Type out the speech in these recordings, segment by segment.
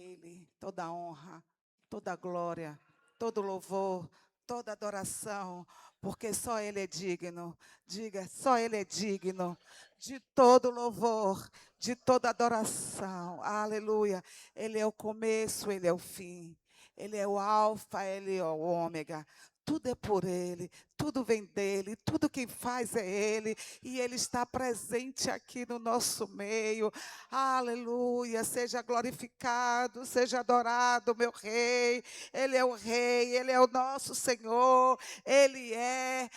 Ele toda honra, toda glória, todo louvor, toda adoração, porque só Ele é digno. Diga, só Ele é digno de todo louvor, de toda adoração. Aleluia. Ele é o começo, Ele é o fim. Ele é o alfa, Ele é o ômega. Tudo é por Ele, tudo vem dEle, tudo quem faz é Ele, e Ele está presente aqui no nosso meio. Aleluia, seja glorificado, seja adorado, meu Rei. Ele é o Rei, Ele é o nosso Senhor, Ele é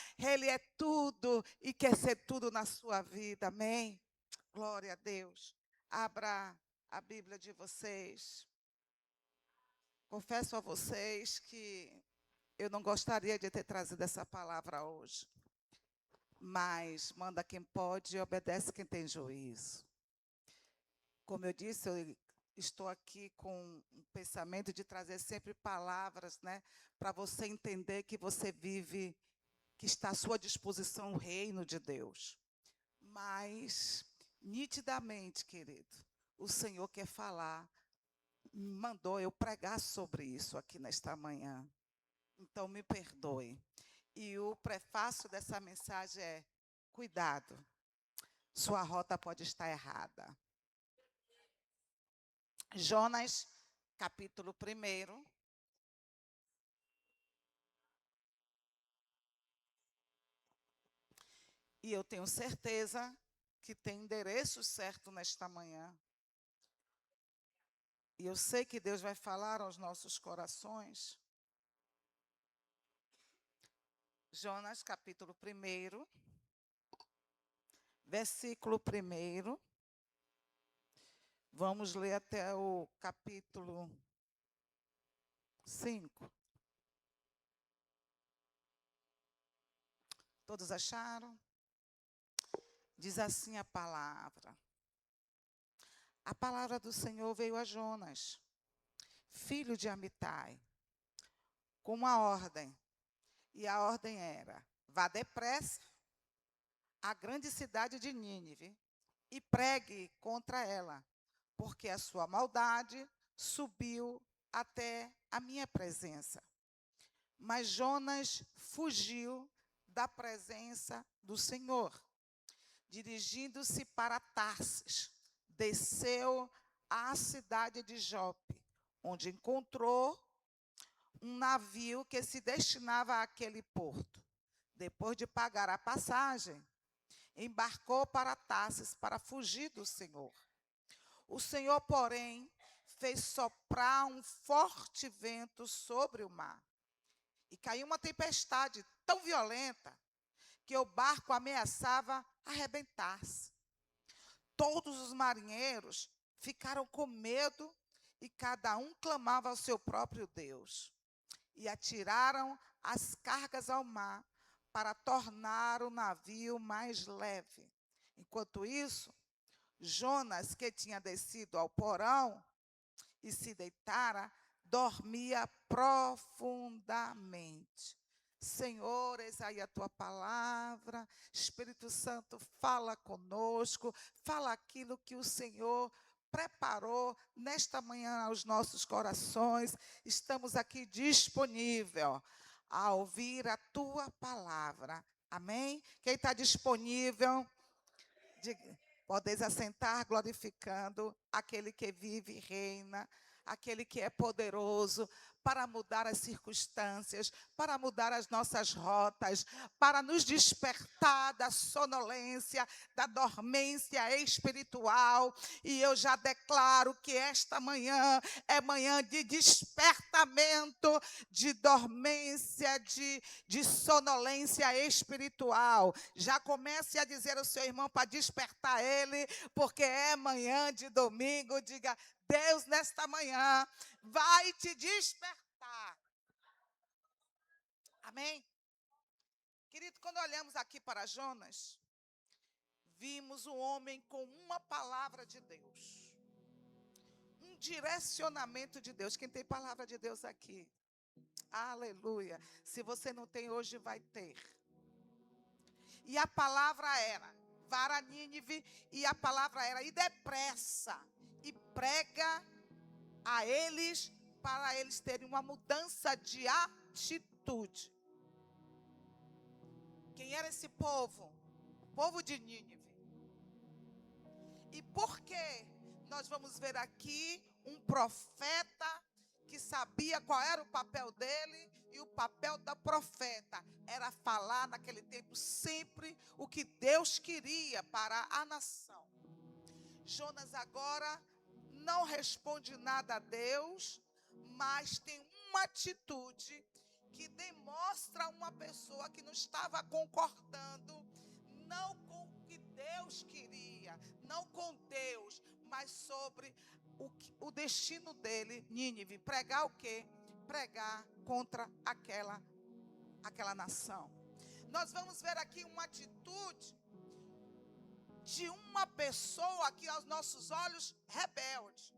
tudo e quer ser tudo na sua vida, amém? Glória a Deus. Abra a Bíblia de vocês. Confesso a vocês que eu não gostaria de ter trazido essa palavra hoje, mas manda quem pode e obedece quem tem juízo. Como eu disse, eu estou aqui com um pensamento de trazer sempre palavras, né, para você entender que você vive, que está à sua disposição o reino de Deus. Mas, nitidamente, querido, o Senhor quer falar, mandou eu pregar sobre isso aqui nesta manhã. Então, me perdoe. E o prefácio dessa mensagem é: cuidado, sua rota pode estar errada. Jonas, capítulo 1. E eu tenho certeza que tem endereço certo nesta manhã. E eu sei que Deus vai falar aos nossos corações. Jonas, capítulo 1, versículo 1. Vamos ler até o capítulo 5. Todos acharam? Diz assim a palavra. A palavra do Senhor veio a Jonas, filho de Amitai, com uma ordem. E a ordem era: vá depressa à grande cidade de Nínive e pregue contra ela, porque a sua maldade subiu até a minha presença. Mas Jonas fugiu da presença do Senhor, dirigindo-se para Tarsis, desceu à cidade de Jope, onde encontrou um navio que se destinava àquele porto. Depois de pagar a passagem, embarcou para Tarsis para fugir do Senhor. O Senhor, porém, fez soprar um forte vento sobre o mar. E caiu uma tempestade tão violenta que o barco ameaçava arrebentar-se. Todos os marinheiros ficaram com medo e cada um clamava ao seu próprio Deus. E atiraram as cargas ao mar para tornar o navio mais leve. Enquanto isso, Jonas, que tinha descido ao porão e se deitara, dormia profundamente. Senhor, eis aí a tua palavra. Espírito Santo, fala conosco, fala aquilo que o Senhor preparou nesta manhã aos nossos corações. Estamos aqui disponível a ouvir a tua palavra. Amém? Quem está disponível, podeis assentar glorificando aquele que vive e reina, aquele que é poderoso para mudar as circunstâncias, para mudar as nossas rotas, para nos despertar da sonolência, da dormência espiritual. E eu já declaro que esta manhã é manhã de despertamento, de dormência, de sonolência espiritual. Já comece a dizer ao seu irmão para despertar ele, porque é manhã de domingo. Diga: Deus, nesta manhã, vai te despertar. Amém? Querido, quando olhamos aqui para Jonas, vimos um homem com uma palavra de Deus. Um direcionamento de Deus. Quem tem palavra de Deus aqui? Aleluia. Se você não tem, hoje vai ter. E a palavra era: vá a Nínive, e a palavra era: e depressa, e prega a eles, para eles terem uma mudança de atitude. Quem era esse povo? O povo de Nínive. E por quê? Nós vamos ver aqui um profeta que sabia qual era o papel dele, e o papel da profeta era falar naquele tempo sempre o que Deus queria para a nação. Jonas agora não responde nada a Deus, mas tem uma atitude que demonstra uma pessoa que não estava concordando, não com o que Deus queria, não com Deus, mas sobre o destino dele, Nínive. Pregar o quê? Pregar contra aquela nação. Nós vamos ver aqui uma atitude de uma pessoa que aos nossos olhos rebelde.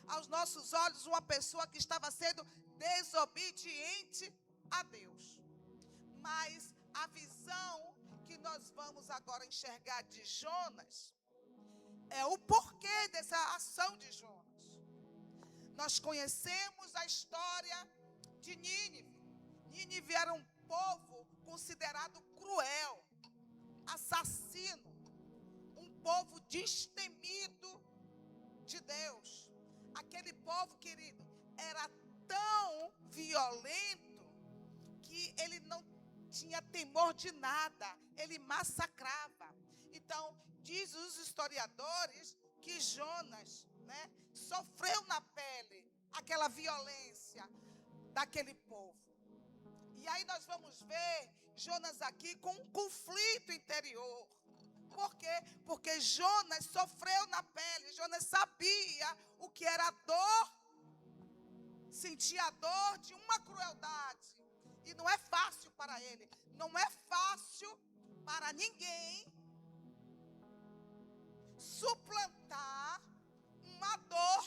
Aos nossos olhos, uma pessoa que estava sendo desobediente a Deus. Mas a visão que nós vamos agora enxergar de Jonas é o porquê dessa ação de Jonas. Nós conhecemos a história de Nínive. Nínive era um povo considerado cruel, assassino, um povo destemido de Deus. Aquele povo, querido, era tão violento que ele não tinha temor de nada, ele massacrava. Então, diz os historiadores que Jonas, sofreu na pele aquela violência daquele povo. E aí nós vamos ver Jonas aqui com um conflito interior. Por quê? Porque Jonas sofreu na pele, Jonas sabia o que era a dor, sentia a dor de uma crueldade. E não é fácil para ele, não é fácil para ninguém suplantar uma dor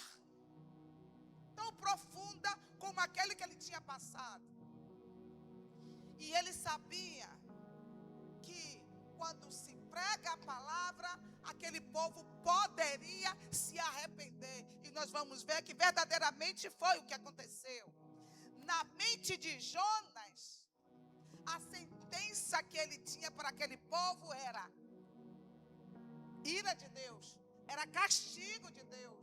tão profunda como aquele que ele tinha passado. E ele sabia que quando se prega a palavra, aquele povo poderia se arrepender. E nós vamos ver que verdadeiramente foi o que aconteceu. Na mente de Jonas, a sentença que ele tinha para aquele povo era ira de Deus, era castigo de Deus.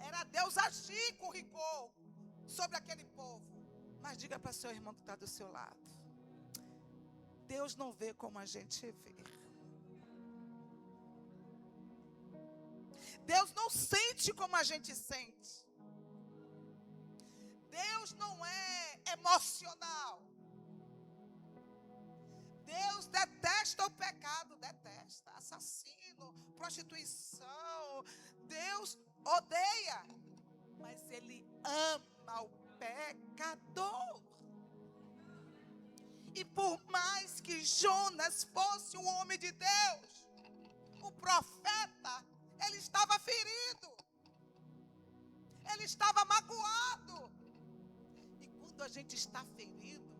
Era Deus agir com rigor sobre aquele povo. Mas diga para seu irmão que está do seu lado: Deus não vê como a gente vê. Deus não sente como a gente sente. Deus não é emocional. Deus detesta o pecado, detesta assassino, prostituição. Deus odeia, mas Ele ama o pecador. E por mais que Jonas fosse um homem de Deus, o profeta, ele estava ferido, ele estava magoado. E quando a gente está ferido,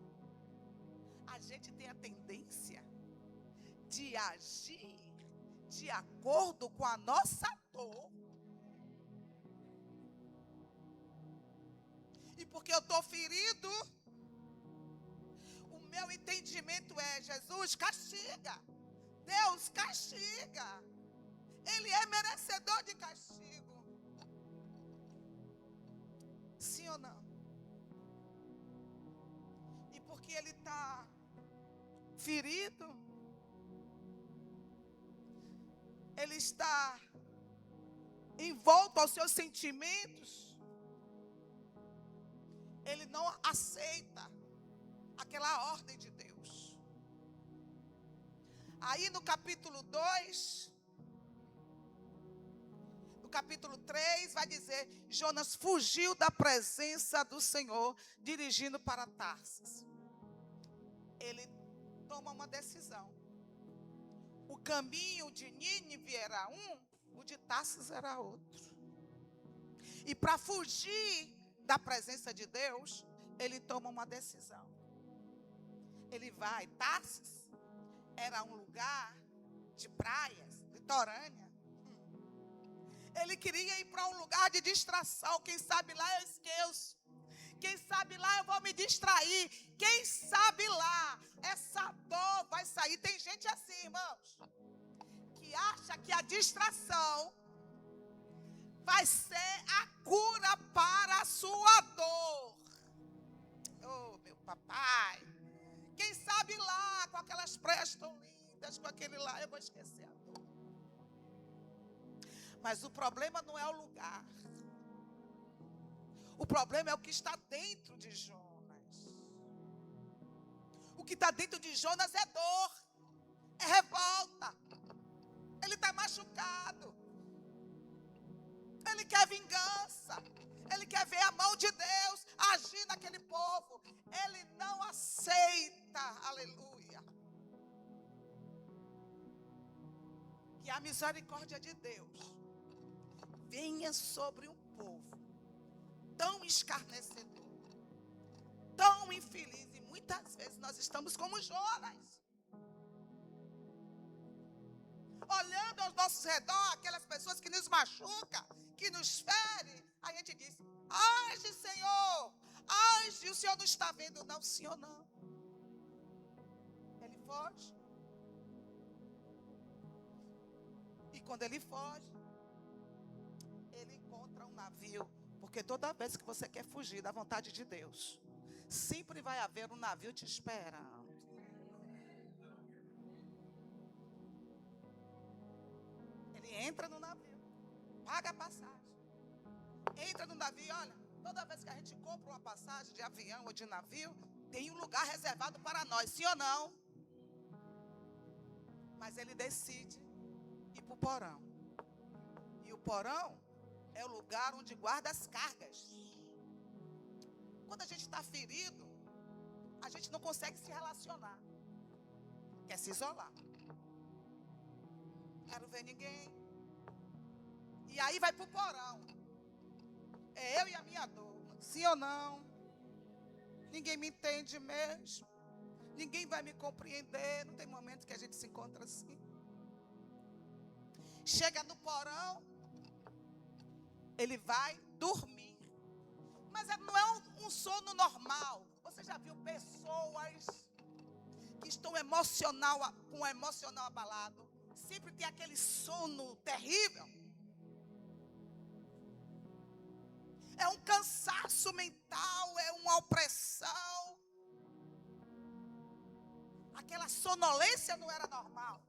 a gente tem a tendência de agir de acordo com a nossa dor. E porque eu estou ferido, o meu entendimento é: Jesus castiga, Deus castiga, Ele é merecedor de castigo. Sim ou não? E porque ele está ferido, ele está envolto aos seus sentimentos, ele não aceita aquela ordem de Deus. Aí no capítulo 2, no capítulo 3, vai dizer: Jonas fugiu da presença do Senhor, dirigindo para Tarsis. Ele toma uma decisão. O caminho de Nínive era um, o de Tarsis era outro. E para fugir da presença de Deus, ele toma uma decisão. Ele vai. Tarsis era um lugar de praias, litorânea. Ele queria ir para um lugar de distração. Quem sabe lá eu esqueço. Quem sabe lá eu vou me distrair. Quem sabe lá essa dor vai sair. Tem gente assim, irmãos, que acha que a distração vai ser a cura para a sua dor. Oh, meu papai. Quem sabe lá, com aquelas praias tão lindas, com aquele lá, eu vou esquecer a dor. Mas o problema não é o lugar. O problema é o que está dentro de Jonas. O que está dentro de Jonas é dor, é revolta. Ele está machucado. Ele quer vingança. Ele quer ver a mão de Deus agir naquele povo. Ele não aceita, aleluia, que a misericórdia de Deus venha sobre um povo tão escarnecedor, tão infeliz. E muitas vezes nós estamos como Jonas, olhando aos nossos redor, aquelas pessoas que nos machucam, que nos ferem. A gente diz: age, Senhor, age. O Senhor não está vendo? Não, o Senhor não. Ele foge. E quando ele foge, ele encontra um navio. Porque toda vez que você quer fugir da vontade de Deus, sempre vai haver um navio te esperando. Ele entra no navio, paga a passagem. Entra no navio, olha, toda vez que a gente compra uma passagem de avião ou de navio, tem um lugar reservado para nós, sim ou não? Mas ele decide ir para o porão. E o porão é o lugar onde guarda as cargas. Quando a gente está ferido, a gente não consegue se relacionar. Quer se isolar. Quero ver ninguém. E aí vai para o porão. É eu e a minha dor. Sim ou não? Ninguém me entende mesmo. Ninguém vai me compreender. Não tem momento que a gente se encontra assim. Chega no porão, ele vai dormir. Mas não é um sono normal. Você já viu pessoas que estão com o emocional abalado? Sempre tem aquele sono terrível. É um cansaço mental, é uma opressão. Aquela sonolência não era normal.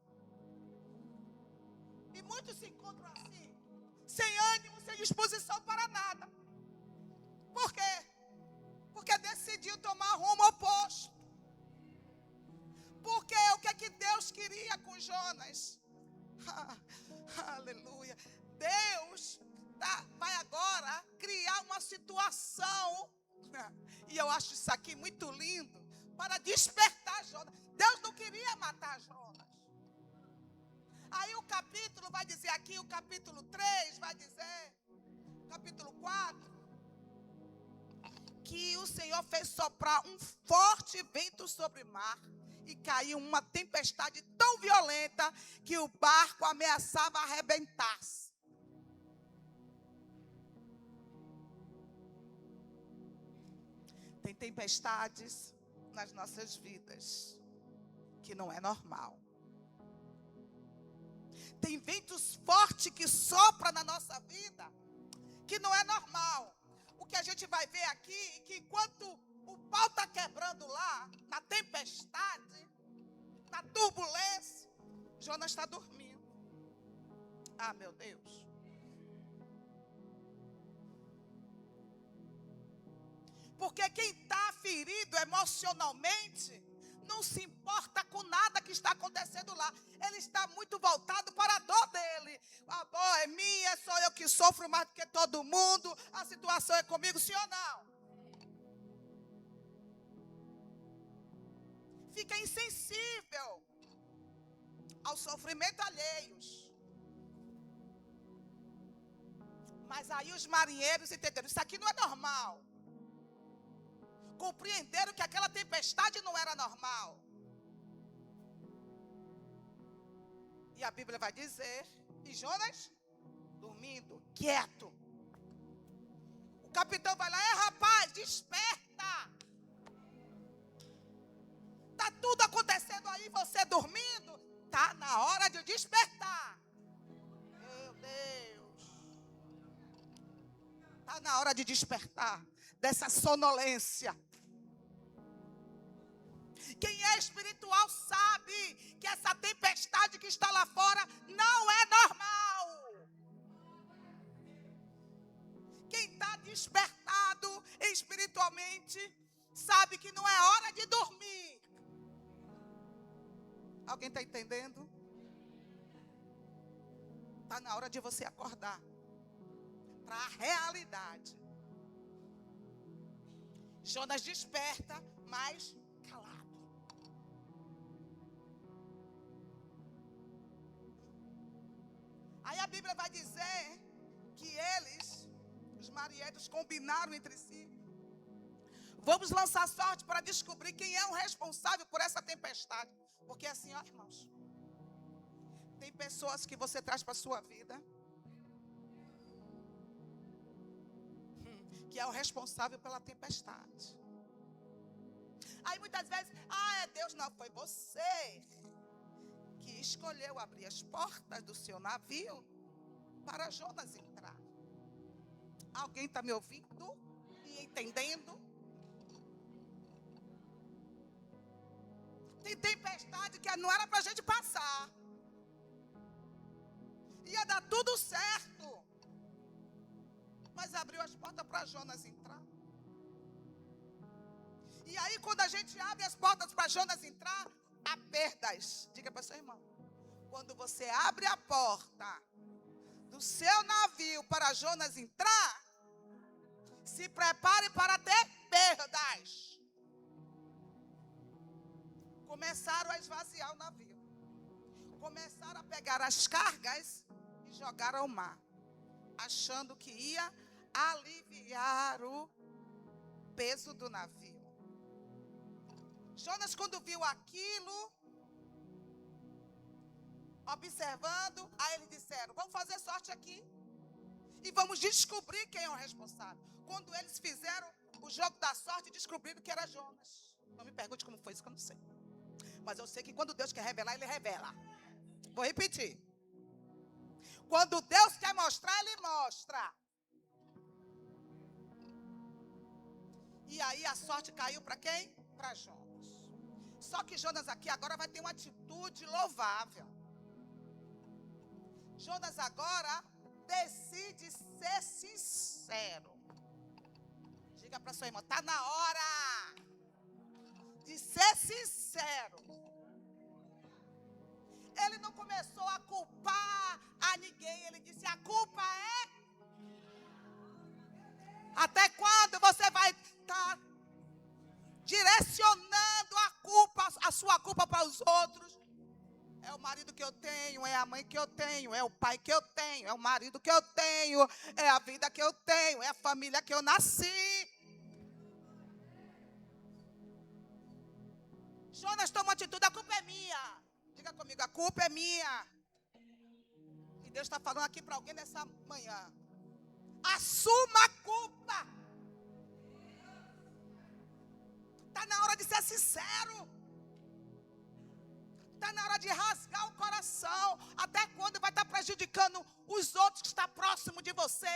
E muitos se encontram assim, sem ânimo, sem disposição para nada. Por quê? Porque decidiu tomar rumo oposto. Porque o que é que Deus queria com Jonas? Aleluia. Deus vai agora criar uma situação. E eu acho isso aqui muito lindo. Para despertar Jonas. Deus não queria matar Jonas. Aí o capítulo vai dizer aqui, o capítulo 3 vai dizer, capítulo 4, que o Senhor fez soprar um forte vento sobre o mar e caiu uma tempestade tão violenta que o barco ameaçava arrebentar-se. Tem tempestades nas nossas vidas que não é normal. Tem ventos fortes que sopram na nossa vida que não é normal. O que a gente vai ver aqui é que enquanto o pau está quebrando lá, na tempestade, na turbulência, Jonas está dormindo. Ah, meu Deus. Porque quem está ferido emocionalmente não se importa com nada que está acontecendo lá. Ele está muito voltado para a dor dele. A dor é minha, sou eu que sofro mais do que todo mundo. A situação é comigo, sim ou não? Fica insensível ao sofrimento alheios. Mas aí os marinheiros entenderam, isso aqui não é normal. Compreenderam que aquela tempestade não era normal. E a Bíblia vai dizer, e Jonas dormindo, quieto. O capitão vai lá, rapaz, desperta. Está tudo acontecendo aí, você dormindo. Está na hora de despertar. Meu Deus. Está na hora de despertar dessa sonolência. Quem é espiritual sabe que essa tempestade que está lá fora não é normal. Quem está despertado espiritualmente sabe que não é hora de dormir. Alguém está entendendo? Está na hora de você acordar para a realidade. Jonas desperta, mas calado. Aí a Bíblia vai dizer que eles, os marinheiros, combinaram entre si. Vamos lançar sorte para descobrir quem é o responsável por essa tempestade. Porque assim, ó, irmãos, tem pessoas que você traz para a sua vida que é o responsável pela tempestade. Aí muitas vezes, é Deus, não, foi você que escolheu abrir as portas do seu navio para Jonas entrar. Alguém está me ouvindo e entendendo? Tem tempestade que não era para a gente passar. Ia dar tudo certo. Mas abriu as portas para Jonas entrar. E aí quando a gente abre as portas para Jonas entrar, há perdas. Diga para seu irmão. Quando você abre a porta do seu navio para Jonas entrar, se prepare para ter perdas. Começaram a esvaziar o navio. Começaram a pegar as cargas e jogar ao mar, achando que ia aliviar o peso do navio. Jonas, quando viu aquilo, observando, aí eles disseram, vamos fazer sorte aqui e vamos descobrir quem é o responsável. Quando eles fizeram o jogo da sorte, descobriram que era Jonas. Não me pergunte como foi isso, que eu não sei. Mas eu sei que quando Deus quer revelar, Ele revela. Vou repetir. Quando Deus quer mostrar, Ele mostra. E aí a sorte caiu para quem? Para Jonas. Só que Jonas aqui agora vai ter uma atitude louvável. Jonas agora decide ser sincero. Diga para sua irmã, está na hora de ser sincero. Ele não começou a culpar a ninguém. Ele disse, a culpa é... Até quando você vai estar direcionando a culpa, a sua culpa para os outros? É o marido que eu tenho, é a mãe que eu tenho, é o pai que eu tenho, é o marido que eu tenho, é a vida que eu tenho, é a família que eu nasci. Jonas toma atitude, a culpa é minha. Diga comigo, a culpa é minha. E Deus está falando aqui para alguém nessa manhã. Assuma a culpa. Está na hora de ser sincero. Está na hora de rasgar o coração. Até quando vai estar prejudicando os outros que estão próximos de você?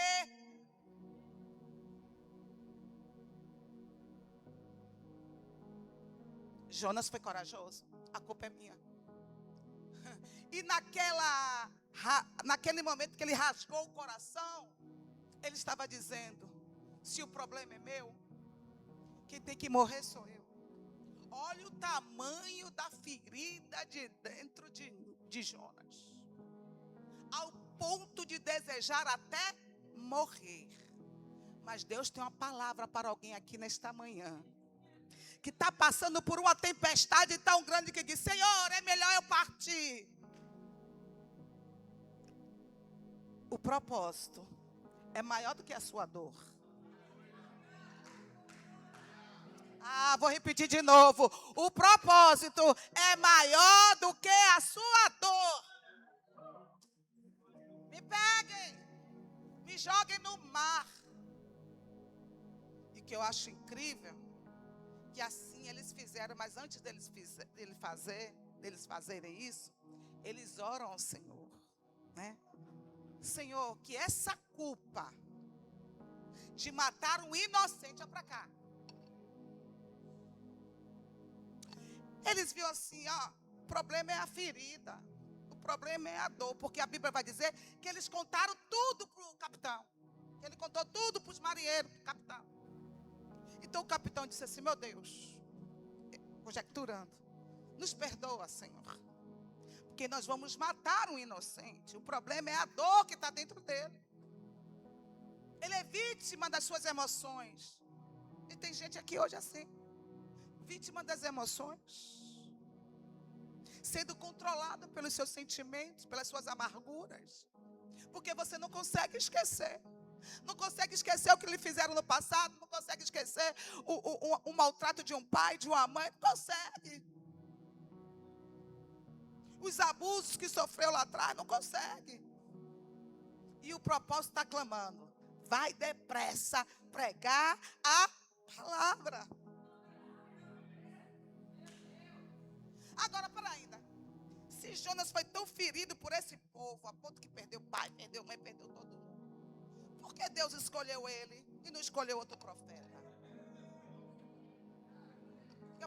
Jonas foi corajoso. A culpa é minha. E naquele momento que ele rasgou o coração, ele estava dizendo, se o problema é meu, quem tem que morrer sou eu. Olha o tamanho da ferida de dentro de Jonas. Ao ponto de desejar até morrer. Mas Deus tem uma palavra para alguém aqui nesta manhã. Que está passando por uma tempestade tão grande que diz, Senhor, é melhor eu partir. O propósito é maior do que a sua dor. Vou repetir de novo. O propósito é maior do que a sua dor. Me peguem. joguem no mar. E que eu acho incrível, que assim eles fizeram, mas antes deles fazerem isso, eles oram ao Senhor, né? Senhor, que essa culpa de matar um inocente, olha para cá. Eles viam assim, ó, o problema é a ferida, o problema é a dor, porque a Bíblia vai dizer que eles contaram tudo para o capitão. Ele contou tudo para os marinheiros, para o capitão. Então o capitão disse assim, meu Deus, conjecturando, nos perdoa, Senhor, porque nós vamos matar um inocente. O problema é a dor que está dentro dele. Ele é vítima das suas emoções. E tem gente aqui hoje assim, vítima das emoções, sendo controlado pelos seus sentimentos, pelas suas amarguras, porque você não consegue esquecer. Não consegue esquecer o que lhe fizeram no passado, não consegue esquecer o maltrato de um pai, de uma mãe, não consegue. Os abusos que sofreu lá atrás, não consegue. E o propósito está clamando, vai depressa pregar a palavra. Agora, para ainda, se Jonas foi tão ferido por esse povo, a ponto que perdeu pai, perdeu mãe, perdeu todo mundo, por que Deus escolheu ele e não escolheu outro profeta?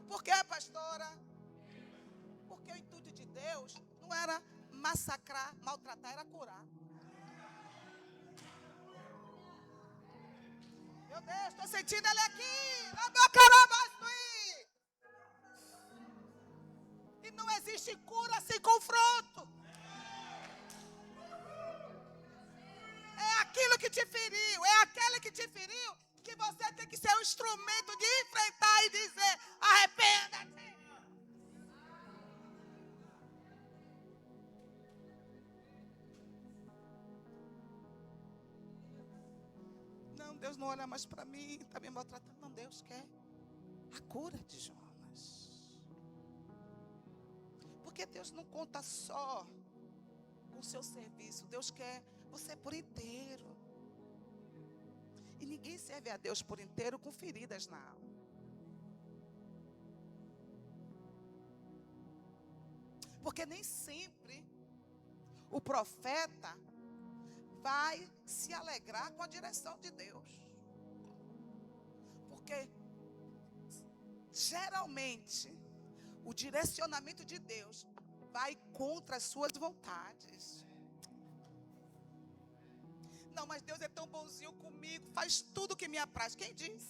Por que, pastora? Porque o intuito de Deus não era massacrar, maltratar, era curar. Meu Deus, estou sentindo ele aqui. Na boca, e não existe cura sem confronto. É aquilo que te feriu, é aquele que te feriu, que você tem que ser um instrumento de enfrentar e dizer, arrependa-te. Não, Deus não olha mais para mim, está me maltratando. Não, Deus quer a cura de Jonas. Porque Deus não conta só com o seu serviço, Deus quer você por inteiro. E ninguém serve a Deus por inteiro com feridas na alma. Porque nem sempre o profeta vai se alegrar com a direção de Deus. Porque geralmente o direcionamento de Deus vai contra as suas vontades. Não, mas Deus é tão bonzinho comigo, faz tudo que me apraz. Quem diz?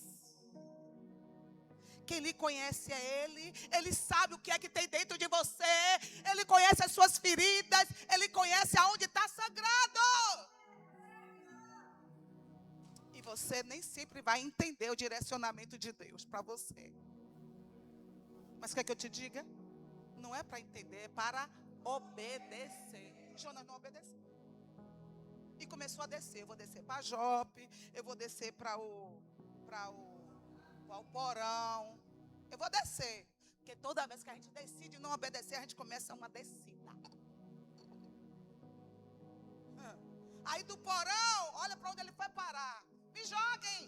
Quem lhe conhece é Ele. Ele sabe o que é que tem dentro de você. Ele conhece as suas feridas. Ele conhece aonde está sangrado. E você nem sempre vai entender o direcionamento de Deus para você. Mas quer que eu te diga? Não é para entender, é para obedecer. Jonas não obedeceu. E começou a descer. Eu vou descer para Jope. Eu vou descer para o porão. Eu vou descer. Porque toda vez que a gente decide não obedecer, a gente começa uma descida. Aí do porão, olha para onde ele foi parar. Me joguem.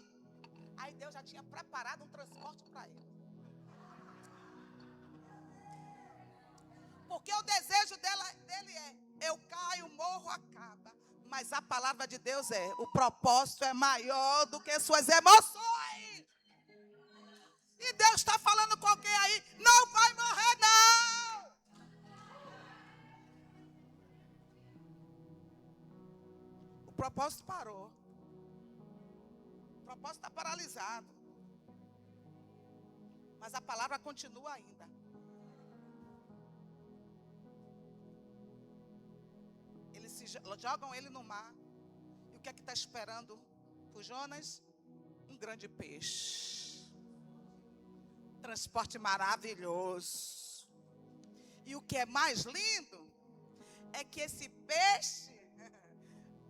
Aí Deus já tinha preparado um transporte para ele. Porque o desejo dele é, eu caio, morro, acaba. Mas a palavra de Deus é, o propósito é maior do que suas emoções. E Deus está falando com alguém aí, não vai morrer não. O propósito parou. O propósito está paralisado. Mas a palavra continua ainda. Eles jogam ele no mar. E o que é que está esperando por Jonas? Um grande peixe. Transporte maravilhoso. E o que é mais lindo é que esse peixe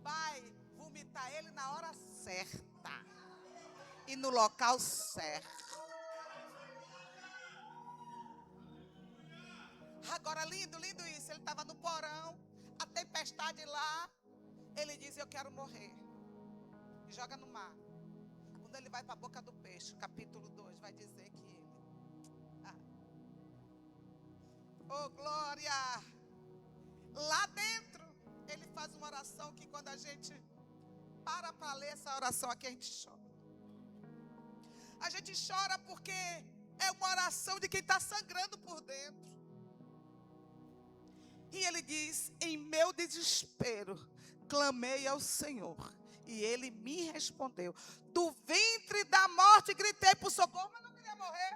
vai vomitar ele na hora certa e no local certo. Agora, lindo isso. Ele estava no porão, a tempestade lá. Ele diz, eu quero morrer. joga no mar. Quando ele vai para a boca do peixe, capítulo 2, vai dizer que ele... Oh, glória! Lá dentro, ele faz uma oração que quando a gente para ler essa oração aqui, a gente chora. A gente chora porque é uma oração de quem está sangrando por dentro. E ele diz: em meu desespero, clamei ao Senhor, e ele me respondeu. Do ventre da morte gritei por socorro, mas não queria morrer.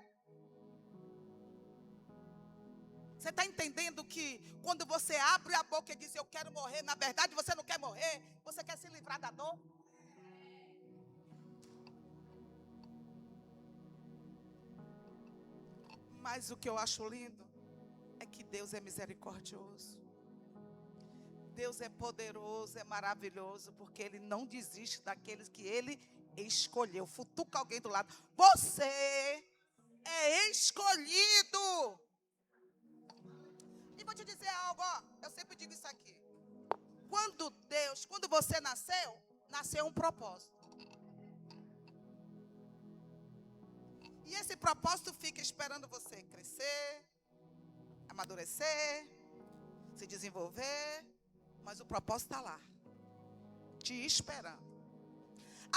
Você está entendendo que quando você abre a boca e diz eu quero morrer, na verdade você não quer morrer, você quer se livrar da dor? Mas o que eu acho lindo é que Deus é misericordioso. Deus é poderoso, é maravilhoso, porque Ele não desiste daqueles que Ele escolheu. Futuca alguém do lado. Você é escolhido. E vou te dizer algo, ó, eu sempre digo isso aqui. Quando você nasceu um propósito. E esse propósito fica esperando você crescer, amadurecer, se desenvolver. Mas o propósito está lá, te esperando.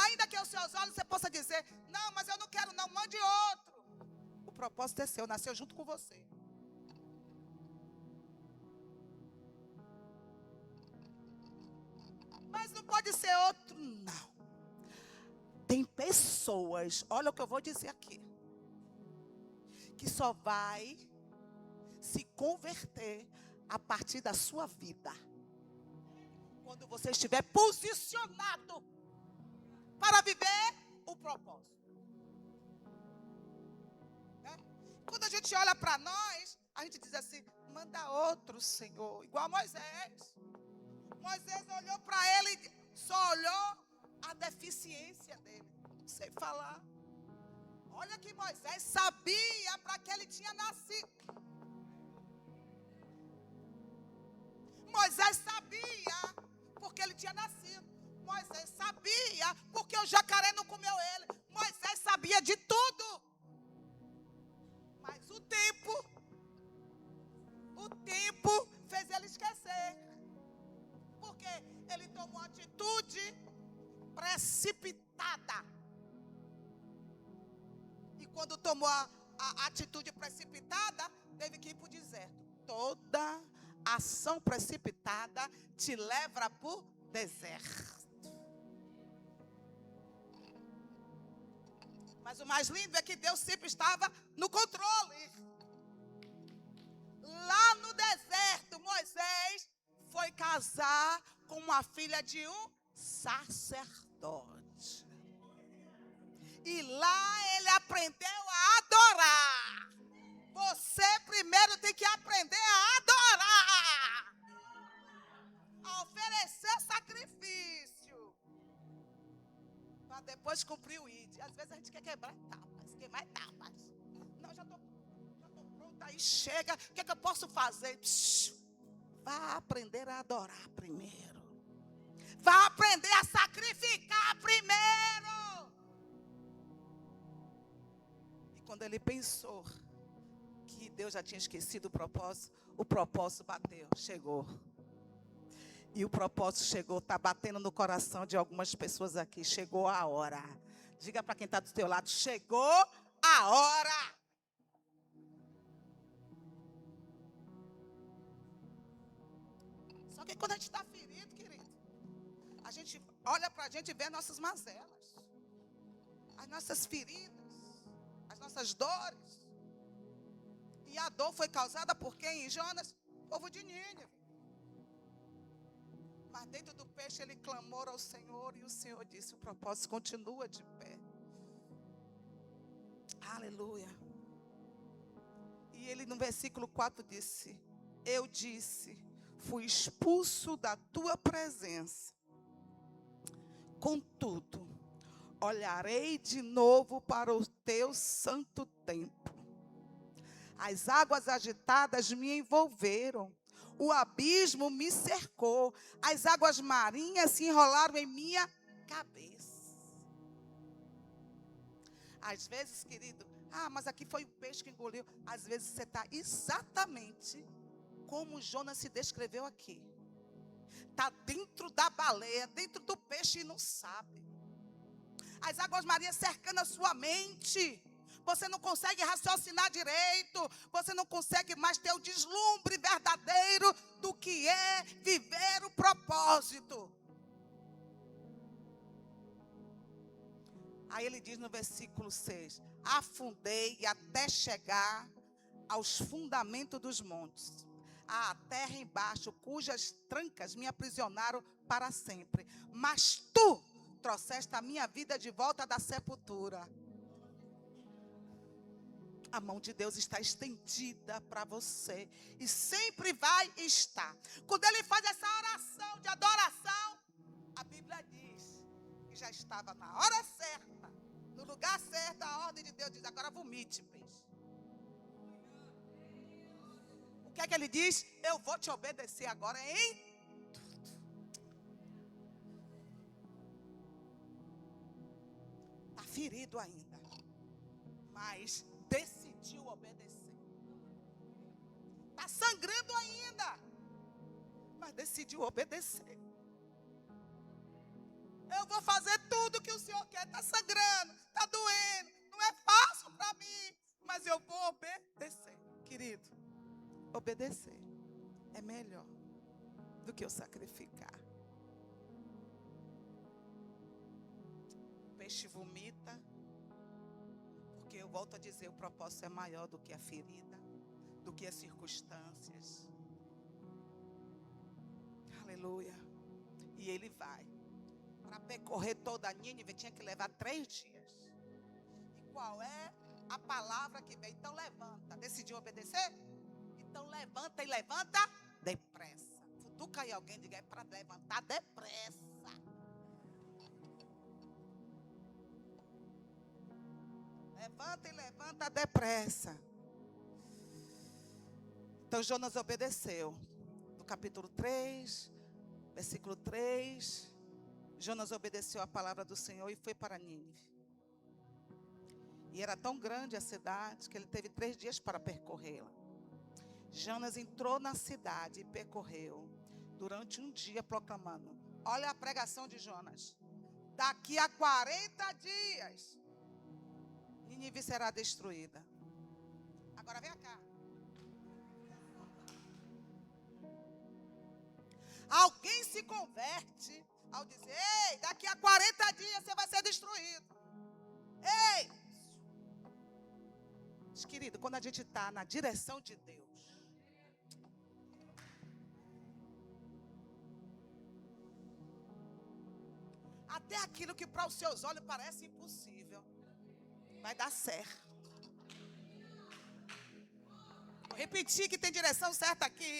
Ainda que aos seus olhos você possa dizer, não, mas eu não quero não, mande outro. O propósito é seu, nasceu junto com você. Mas não pode ser outro, não. Tem pessoas, olha o que eu vou dizer aqui, que só vai se converter a partir da sua vida. Quando você estiver posicionado para viver o propósito. Né? Quando a gente olha para nós, a gente diz assim, manda outro, Senhor. Igual Moisés. Moisés olhou para ele e só olhou a deficiência dele. Não sei falar. Olha que Moisés sabia para que ele tinha nascido. Moisés sabia porque ele tinha nascido. Moisés sabia porque o jacaré não comeu ele. Moisés sabia de tudo. Mas o tempo fez ele esquecer. Porque ele tomou atitude precipitada. E quando tomou a atitude precipitada, teve que ir para o deserto. Toda ação precipitada te leva para o deserto. Mas o mais lindo é que Deus sempre estava no controle. Lá no deserto, Moisés foi casar com uma filha de um sacerdote. E lá ele aprendeu a adorar. Você primeiro tem que aprender a adorar. A oferecer sacrifício. Para depois cumprir o ID. Às vezes a gente quer queimar etapas. Não, já estou pronta. Aí chega, o que é que eu posso fazer? Vá aprender a adorar primeiro. Vá aprender a sacrificar primeiro. E quando ele pensou que Deus já tinha esquecido o propósito bateu, chegou. E o propósito chegou, está batendo no coração de algumas pessoas aqui. Chegou a hora. Diga para quem está do teu lado, chegou a hora. Só que quando a gente está ferido, querido, a gente olha para a gente e vê nossas mazelas, as nossas feridas, as nossas dores. E a dor foi causada por quem? Em Jonas? Povo de Nínive. Mas dentro do peixe ele clamou ao Senhor e o Senhor disse, o propósito continua de pé. Aleluia. E ele no versículo 4 disse, eu disse, fui expulso da tua presença. Contudo, olharei de novo para o teu santo templo. As águas agitadas me envolveram. O abismo me cercou. As águas marinhas se enrolaram em minha cabeça. Às vezes, querido, mas aqui foi o peixe que engoliu. Às vezes você está exatamente como Jonas se descreveu aqui. Está dentro da baleia, dentro do peixe e não sabe. As águas marinhas cercando a sua mente. Você não consegue raciocinar direito. Você não consegue mais ter o deslumbre verdadeiro do que é viver o propósito. Aí ele diz no versículo 6: afundei até chegar aos fundamentos dos montes, à terra embaixo, cujas trancas me aprisionaram para sempre. Mas tu trouxeste a minha vida de volta da sepultura. A mão de Deus está estendida para você e sempre vai estar. Quando ele faz essa oração de adoração, a Bíblia diz que já estava na hora certa, no lugar certo. A ordem de Deus diz: agora vomite, peixe. O que é que ele diz? Eu vou te obedecer agora em tudo. Está ferido ainda, mas decidiu obedecer. Está sangrando ainda, mas decidiu obedecer. Eu vou fazer tudo que o Senhor quer. Está sangrando, está doendo, não é fácil para mim, mas eu vou obedecer. Querido, obedecer é melhor do que eu sacrificar. O peixe vomita, porque eu volto a dizer, o propósito é maior do que a ferida, do que as circunstâncias. Aleluia. E ele vai. Para percorrer toda a Nínive tinha que levar 3 dias. E qual é a palavra que vem? Então levanta. Decidiu obedecer? Então levanta e levanta depressa. Futuca aí alguém, diga: é para levantar depressa. Levanta e levanta depressa. Então Jonas obedeceu. No capítulo 3, versículo 3, Jonas obedeceu a palavra do Senhor e foi para Nínive. E era tão grande a cidade que ele teve 3 dias para percorrê-la. Jonas entrou na cidade e percorreu durante um dia, proclamando: olha a pregação de Jonas. Daqui a 40 dias, Nínive será destruída. Agora vem cá. Alguém se converte ao dizer: ei, daqui a 40 dias você vai ser destruído. Ei! Mas, querido, quando a gente está na direção de Deus, até aquilo que para os seus olhos parece impossível vai dar certo. Vou repetir que tem direção certa aqui.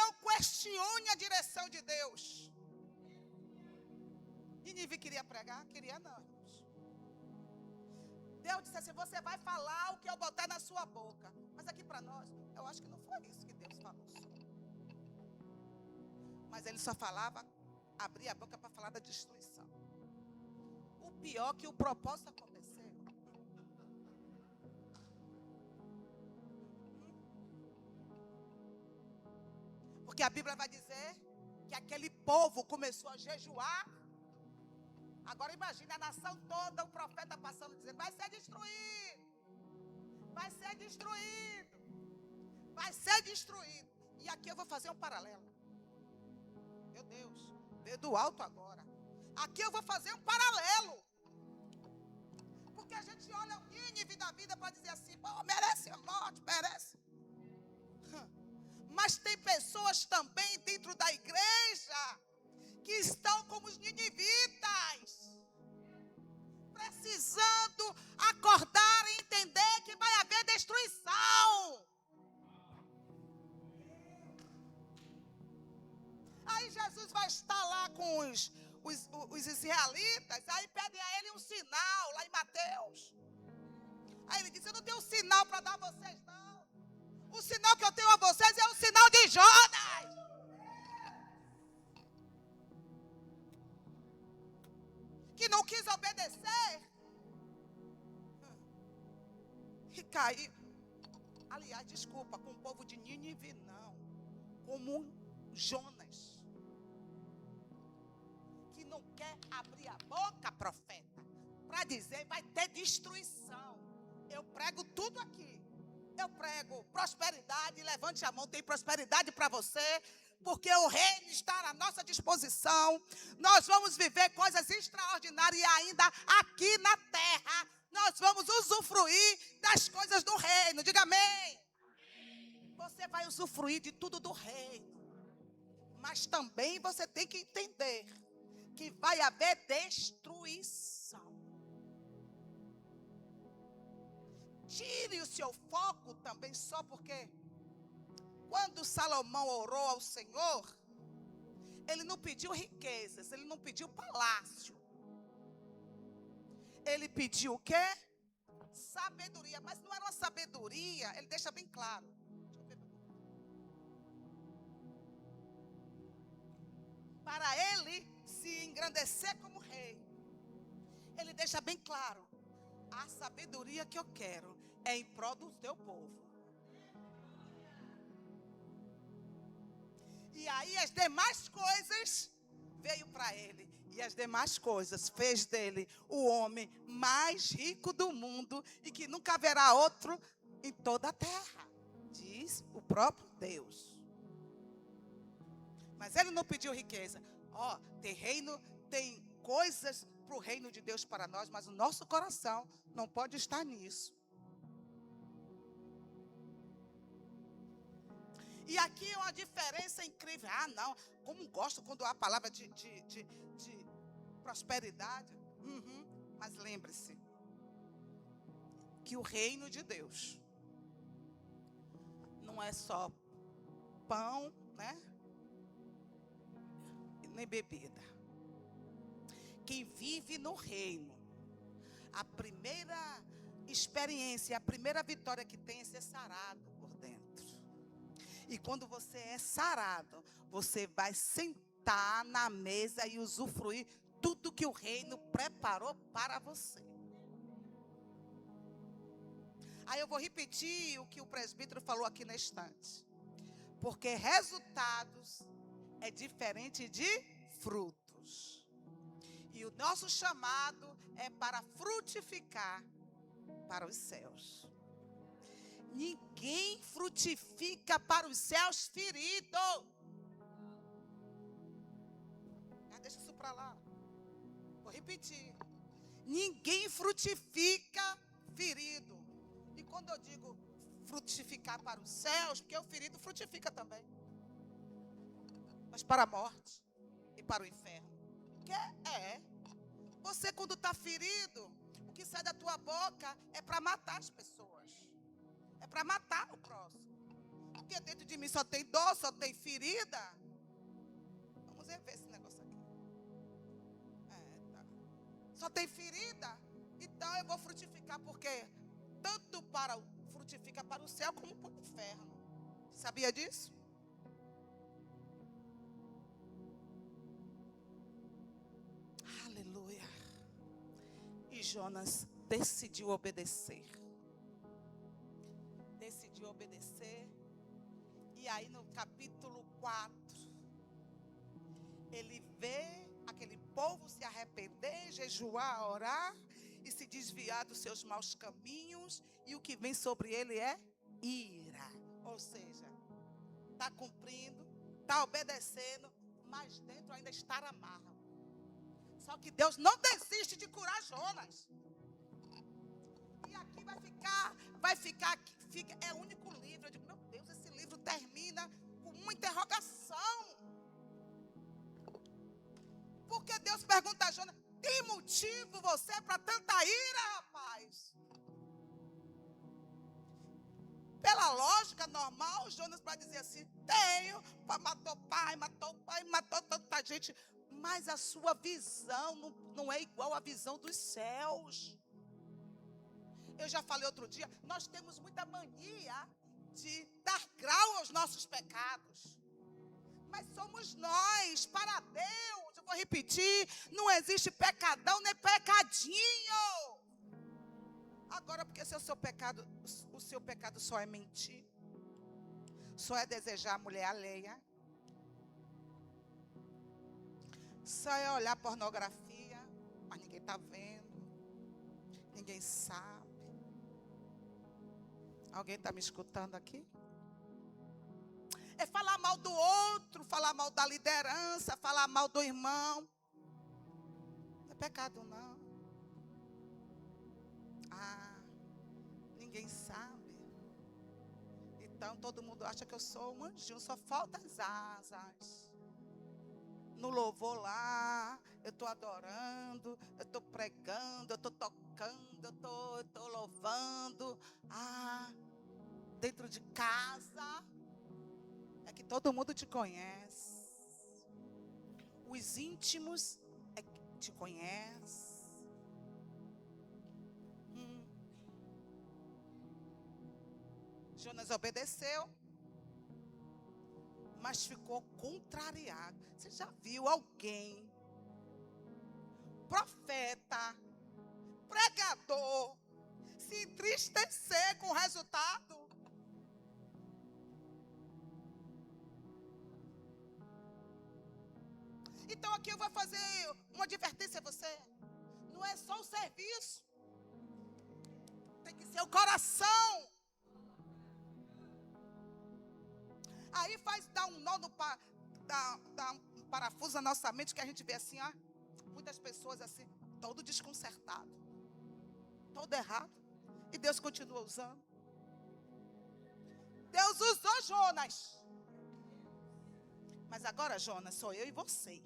Não questione a direção de Deus. Nínive queria pregar? Queria não, irmãos. Deus disse assim: você vai falar o que eu botar na sua boca. Mas aqui para nós, eu acho que não foi isso que Deus falou. Mas ele só falava, abria a boca para falar da destruição. O pior é que o propósito aconteceu. Porque a Bíblia vai dizer que aquele povo começou a jejuar. Agora imagine a nação toda, o profeta passando dizendo: vai ser destruído. Vai ser destruído. Vai ser destruído. E aqui eu vou fazer um paralelo. Meu Deus, veio do alto agora. Aqui eu vou fazer um paralelo. Porque a gente olha o Nínive da vida para dizer assim: pô, merece a morte, merece. Mas tem pessoas também dentro da igreja que estão como os ninivitas, precisando acordar e entender que vai haver destruição. Aí Jesus vai estar lá com os israelitas, aí pedem a ele um sinal, lá em Mateus. Aí ele diz: eu não tenho um sinal para dar a vocês, não. O sinal que eu tenho a vocês é o sinal de Jonas. Que não quis obedecer e caiu. Aliás, desculpa, com o povo de Nínive não, como Jonas, que não quer abrir a boca, profeta, para dizer vai ter destruição. Eu prego tudo aqui. Eu prego prosperidade. Levante a mão, tem prosperidade para você, porque o reino está na nossa disposição. Nós vamos viver coisas extraordinárias e ainda aqui na terra nós vamos usufruir das coisas do reino. Diga amém. Você vai usufruir de tudo do reino, mas também você tem que entender que vai haver destruição. Tire o seu foco também só porque quando Salomão orou ao Senhor, ele não pediu riquezas, ele não pediu palácio. Ele pediu o quê? Sabedoria, mas não era uma sabedoria, ele deixa bem claro. Para ele se engrandecer como rei, ele deixa bem claro: a sabedoria que eu quero é em prol do teu povo. E aí as demais coisas veio para ele. E as demais coisas fez dele o homem mais rico do mundo e que nunca haverá outro em toda a terra, diz o próprio Deus. Mas ele não pediu riqueza. Tem reino, tem coisas para o reino de Deus para nós, mas o nosso coração não pode estar nisso. E aqui é uma diferença incrível. Não, como gosto quando há a palavra de prosperidade. Mas lembre-se que o reino de Deus não é só pão, né? Nem bebida. Quem vive no reino, a primeira experiência, a primeira vitória que tem é ser sarado por dentro. E quando você é sarado, você vai sentar na mesa e usufruir tudo que o reino preparou para você. Aí eu vou repetir o que o presbítero falou aqui na estante. Porque resultados é diferente de frutos. E o nosso chamado é para frutificar para os céus. Ninguém frutifica para os céus ferido. Deixa isso para lá. Vou repetir. Ninguém frutifica ferido. E quando eu digo frutificar para os céus, porque o ferido frutifica também. Mas para a morte e para o inferno. Que você quando está ferido, o que sai da tua boca é para matar as pessoas. É para matar o próximo. Porque dentro de mim só tem dor, só tem ferida. Vamos rever esse negócio aqui. Tá. Só tem ferida. Então eu vou frutificar, porque tanto para frutifica para o céu como para o inferno. Sabia disso? Aleluia. E Jonas decidiu obedecer. Decidiu obedecer. E aí no capítulo 4, ele vê aquele povo se arrepender, jejuar, orar e se desviar dos seus maus caminhos. E o que vem sobre ele é ira. Ou seja, está cumprindo, está obedecendo, mas dentro ainda está amargo. Só que Deus não desiste de curar Jonas. E aqui é o único livro. Eu digo, meu Deus, esse livro termina com uma interrogação. Porque Deus pergunta a Jonas, tem motivo você para tanta ira, rapaz? Pela lógica normal, Jonas vai dizer assim, tenho, matou pai, matou tanta gente. Mas a sua visão não é igual à visão dos céus. Eu já falei outro dia, nós temos muita mania de dar grau aos nossos pecados. Mas somos nós, para Deus, eu vou repetir. Não existe pecadão nem pecadinho. Agora, porque se o seu pecado só é mentir, só é desejar a mulher alheia, só é olhar pornografia, mas ninguém está vendo, ninguém sabe. Alguém está me escutando aqui? É falar mal do outro, falar mal da liderança, falar mal do irmão. Não é pecado, não. Ninguém sabe. Então todo mundo acha que eu sou um anjinho, só falta as asas. No louvor lá, eu estou adorando, eu estou pregando, eu estou tocando, eu estou louvando. Dentro de casa, é que todo mundo te conhece. Os íntimos é que te conhecem. Jonas obedeceu, mas ficou contrariado. Você já viu alguém, profeta, pregador, se entristecer com o resultado? Então aqui eu vou fazer uma advertência a você. Não é só o serviço, tem que ser o coração. Aí dá um nó dá um parafuso na nossa mente, que a gente vê assim, muitas pessoas assim, todo desconcertado, todo errado, e Deus continua usando. Deus usou Jonas, mas agora, Jonas, sou eu e você.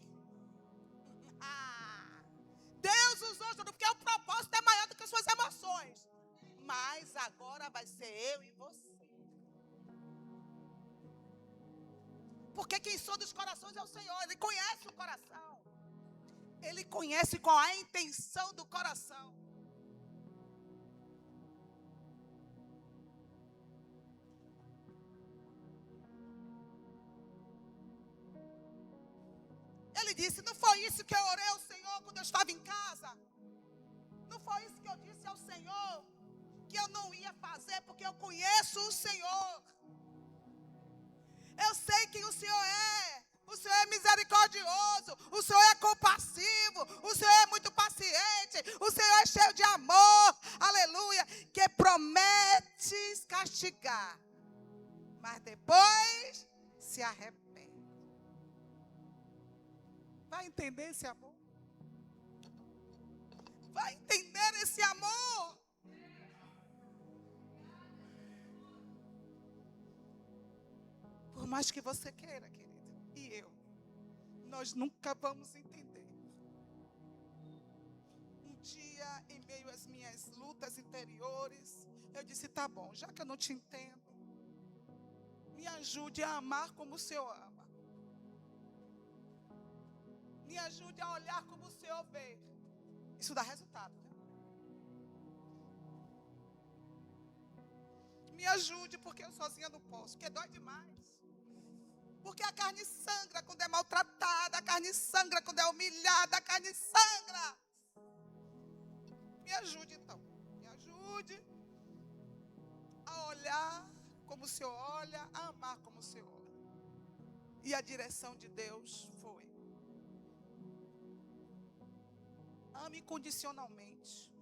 Deus usou Jonas, porque o propósito é maior do que as suas emoções, mas agora vai ser eu e você. Porque quem sonda os corações é o Senhor. Ele conhece o coração. Ele conhece qual é a intenção do coração. Ele disse, não foi isso que eu orei ao Senhor quando eu estava em casa? Não foi isso que eu disse ao Senhor que eu não ia fazer, porque eu conheço o Senhor. Eu sei quem o Senhor é. O Senhor é misericordioso. O Senhor é compassivo. O Senhor é muito paciente. O Senhor é cheio de amor. Aleluia. Que promete castigar, mas depois se arrepende. Vai entender esse amor? Vai entender esse amor? Por mais que você queira, querida, e eu, nós nunca vamos entender. Um dia, em meio às minhas lutas interiores, eu disse, tá bom, já que eu não te entendo, me ajude a amar como o Senhor ama. Me ajude a olhar como o Senhor vê. Isso dá resultado, né? Me ajude, porque eu sozinha não posso, porque dói demais. Porque a carne sangra quando é maltratada, a carne sangra quando é humilhada, a carne sangra. Me ajude então, me ajude a olhar como o Senhor olha, a amar como o Senhor olha. E a direção de Deus foi: ame incondicionalmente.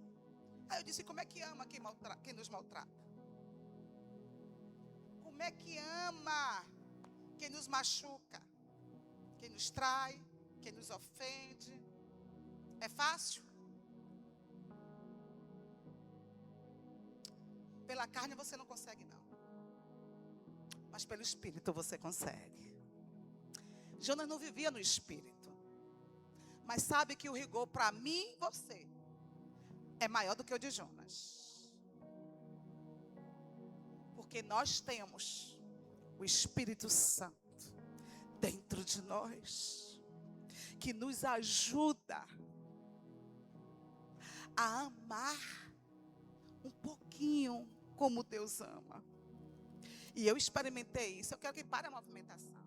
Aí eu disse, como é que ama quem nos maltrata? Como é que ama quem nos machuca, quem nos trai, quem nos ofende? É fácil? Pela carne você não consegue, não. Mas pelo Espírito você consegue. Jonas não vivia no Espírito. Mas sabe que o rigor para mim e você é maior do que o de Jonas. Porque nós temos o Espírito Santo dentro de nós, que nos ajuda a amar um pouquinho como Deus ama. E eu experimentei isso. Eu quero que pare a movimentação.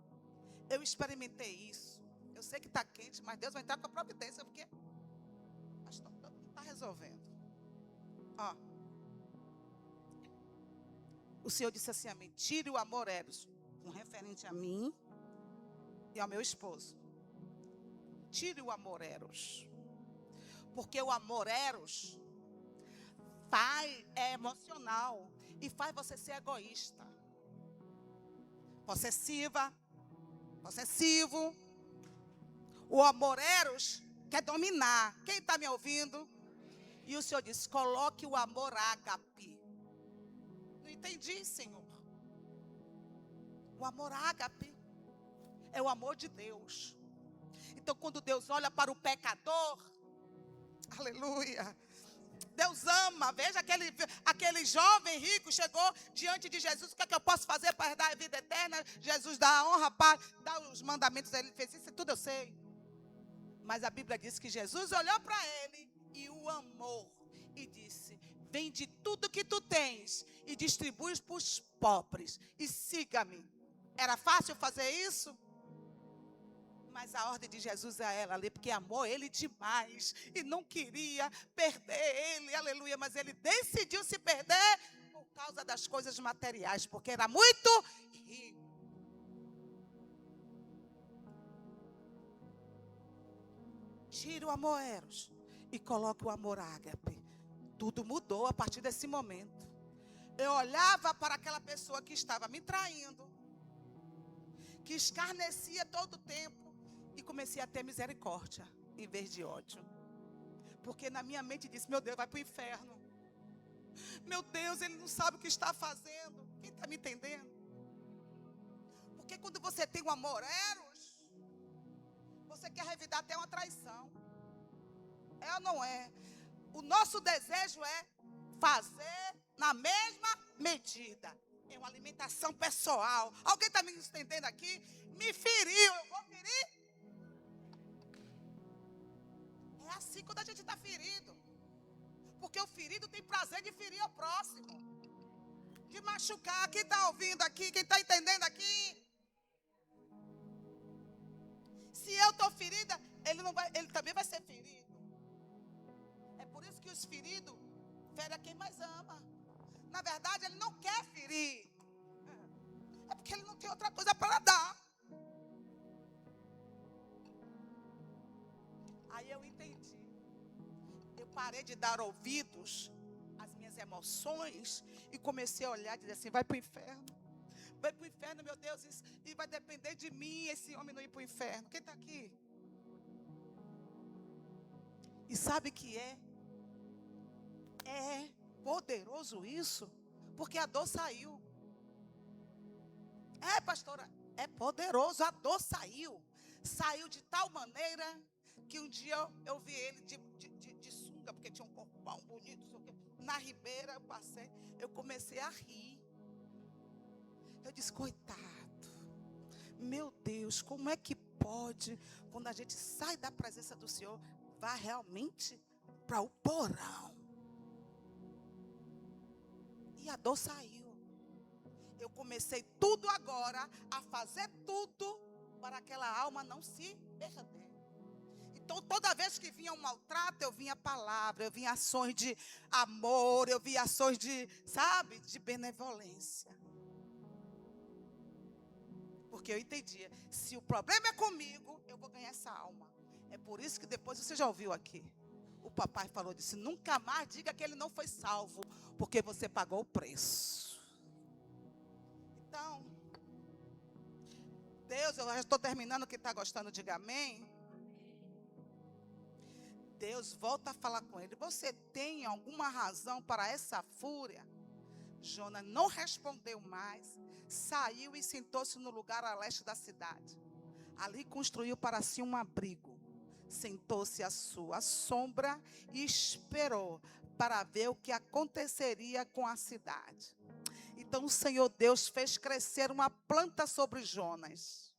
Eu experimentei isso. Eu sei que está quente, mas Deus vai entrar com a providência, porque pastor, não está resolvendo. Ó, o Senhor disse assim a mim: tire o amor eros, um referente a mim e ao meu esposo. Tire o amor eros, porque o amor eros é emocional e faz você ser egoísta, possessivo. O amor eros quer dominar. Quem está me ouvindo? E o Senhor diz: coloque o amor ágape. Não entendi, Senhor. O amor ágape é o amor de Deus. Então, quando Deus olha para o pecador, aleluia, Deus ama. Veja, aquele jovem rico chegou diante de Jesus: o que é que eu posso fazer para dar a vida eterna? Jesus dá a honra, dá os mandamentos. Ele fez isso, tudo eu sei. Mas a Bíblia diz que Jesus olhou para ele e o amou e disse: vende tudo que tu tens e distribui para os pobres e siga-me. Era fácil fazer isso? Mas a ordem de Jesus é ela ali, porque amou ele demais e não queria perder ele, aleluia. Mas ele decidiu se perder por causa das coisas materiais, porque era muito rico. Tira o amor eros e coloca o amor ágape. Tudo mudou a partir desse momento. Eu olhava para aquela pessoa que estava me traindo, que escarnecia todo o tempo, e comecei a ter misericórdia em vez de ódio. Porque na minha mente disse: meu Deus, vai para o inferno. Meu Deus, ele não sabe o que está fazendo. Quem está me entendendo? Porque quando você tem um amor eros, você quer revidar até uma traição. É ou não é? O nosso desejo é fazer na mesma medida. É uma alimentação pessoal. Alguém está me entendendo aqui? Me feriu, eu vou ferir? É assim quando a gente está ferido. Porque o ferido tem prazer de ferir o próximo, de machucar. Quem está ouvindo aqui? Quem está entendendo aqui? Se eu estou ferida, ele também vai ser ferido. É por isso que os feridos ferem a quem mais ama. Na verdade, ele não quer ferir. É porque ele não tem outra coisa para dar. Aí eu entendi. Eu parei de dar ouvidos às minhas emoções e comecei a olhar e dizer assim: vai para o inferno. Vai para o inferno, meu Deus, e vai depender de mim esse homem não ir para o inferno. Quem está aqui? E sabe que é poderoso isso, porque a dor saiu. É, pastora, é poderoso, a dor saiu. Saiu de tal maneira que um dia eu vi ele de sunga, porque tinha um corpão bonito, na ribeira eu passei, eu comecei a rir. Eu disse: coitado, meu Deus, como é que pode, quando a gente sai da presença do Senhor, vá realmente para o porão? E a dor saiu. Eu comecei tudo agora, a fazer tudo para aquela alma não se perder. Então, toda vez que vinha um maltrato, eu vinha palavra, eu vinha ações de amor, eu vinha ações de, sabe, de benevolência. Porque eu entendia, se o problema é comigo, eu vou ganhar essa alma. É por isso que depois, você já ouviu aqui, o papai falou, disse: nunca mais diga que ele não foi salvo, porque você pagou o preço. Então, Deus, eu já estou terminando, quem está gostando, diga amém. Deus volta a falar com ele: você tem alguma razão para essa fúria? Jonas não respondeu mais, saiu e sentou-se no lugar a leste da cidade. Ali construiu para si um abrigo, sentou-se à sua sombra e esperou para ver o que aconteceria com a cidade. Então o Senhor Deus fez crescer uma planta sobre Jonas.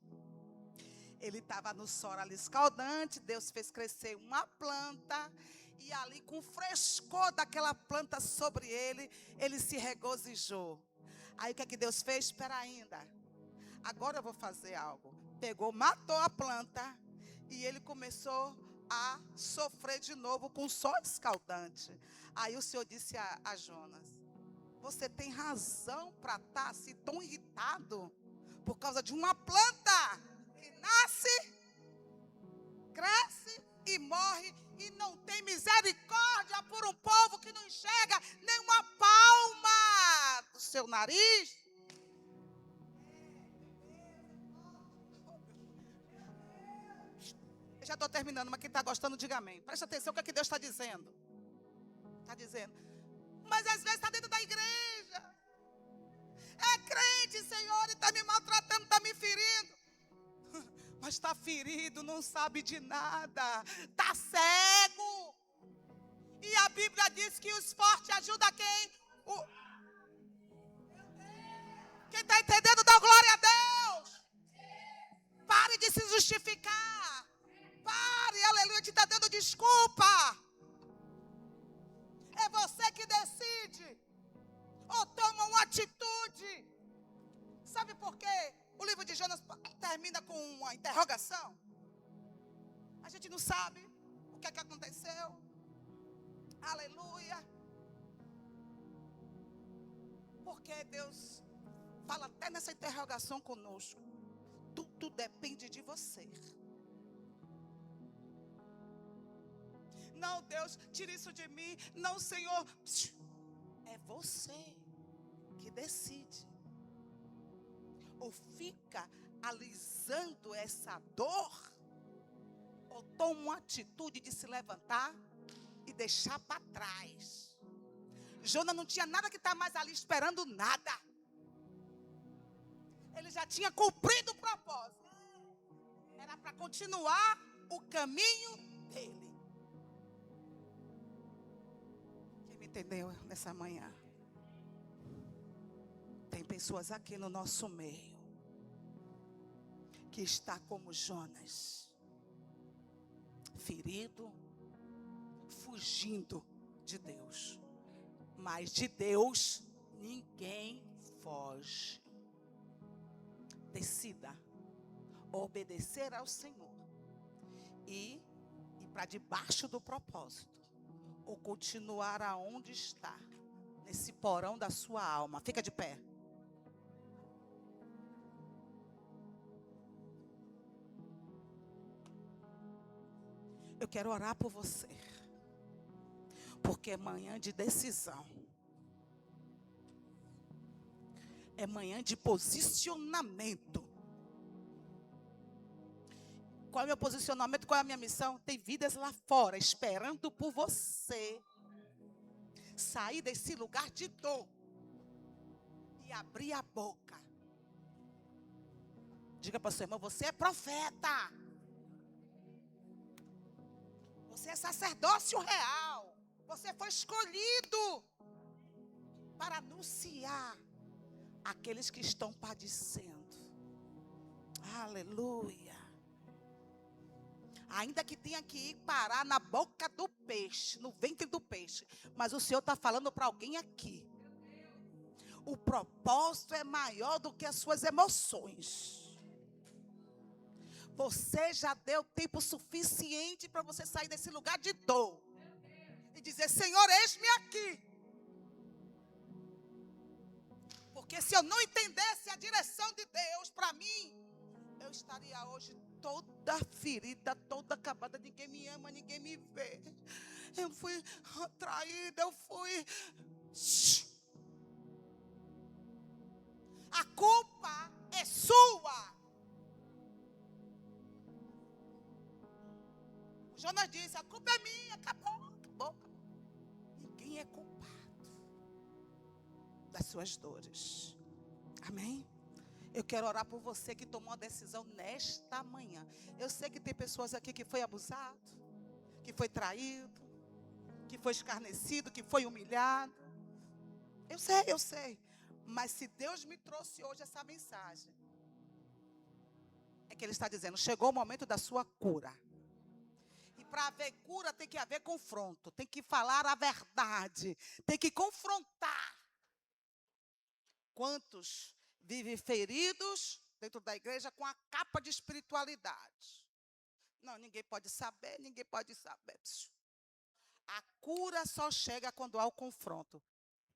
Ele estava no sol ali escaldante, Deus fez crescer uma planta, e ali com o frescor daquela planta sobre ele, ele se regozijou. Aí o que é que Deus fez? Espera ainda, agora eu vou fazer algo. Pegou, matou a planta E ele começou a sofrer de novo com sol escaldante. Aí o Senhor disse a Jonas: você tem razão para estar assim tão irritado por causa de uma planta que nasce, cresce e morre, e não tem misericórdia por um povo que não enxerga nem uma palma do seu nariz. Eu já estou terminando, mas quem está gostando, diga amém. Presta atenção o que é que Deus está dizendo. Está dizendo, mas às vezes está dentro da igreja. É crente, Senhor, e está me maltratando, está me ferindo. Mas está ferido, não sabe de nada. Está cego. E a Bíblia diz que os fortes ajudam quem? Quem está entendendo, dá glória a Deus. Pare de se justificar. Pare, aleluia, te está dando desculpa. É você que decide. Ou toma uma atitude. Sabe por quê? O livro de Jonas termina com uma interrogação. A gente não sabe o que é que aconteceu. Aleluia. Porque Deus fala até nessa interrogação conosco. Tudo depende de você. Não, Deus, tira isso de mim. Não, Senhor. É você que decide. Ou fica alisando essa dor, ou toma uma atitude de se levantar e deixar para trás. Jonas não tinha nada que estar mais ali esperando nada. Ele já tinha cumprido o propósito. Era para continuar o caminho dele. Quem me entendeu nessa manhã? Tem pessoas aqui no nosso meio que está como Jonas, ferido, fugindo de Deus. Mas de Deus ninguém foge. Decida obedecer ao Senhor e ir para debaixo do propósito, ou continuar aonde está, nesse porão da sua alma. Fica de pé. Eu quero orar por você, porque é manhã de decisão, é manhã de posicionamento. Qual é o meu posicionamento? Qual é a minha missão? Tem vidas lá fora esperando por você sair desse lugar de dor e abrir a boca. Diga para sua irmã: você é profeta. Você é sacerdócio real. Você foi escolhido para anunciar aqueles que estão padecendo. Aleluia. Ainda que tenha que ir parar na boca do peixe, no ventre do peixe. Mas o Senhor está falando para alguém aqui. O propósito é maior do que as suas emoções. Você já deu tempo suficiente para você sair desse lugar de dor e dizer: Senhor, eis-me aqui. Porque se eu não entendesse a direção de Deus para mim, eu estaria hoje toda ferida, toda acabada. Ninguém me ama, ninguém me vê. Eu fui traída, eu fui... A culpa é sua. Jonas disse: a culpa é minha. Acabou. Ninguém é culpado das suas dores. Amém? Eu quero orar por você que tomou uma decisão nesta manhã. Eu sei que tem pessoas aqui que foi abusado, que foi traído, que foi escarnecido, que foi humilhado. Eu sei. Mas se Deus me trouxe hoje essa mensagem, é que Ele está dizendo: chegou o momento da sua cura. E para haver cura tem que haver confronto. Tem que falar a verdade. Tem que confrontar. Quantos vivem feridos dentro da igreja com a capa de espiritualidade? Não, ninguém pode saber, ninguém pode saber. A cura só chega quando há o confronto.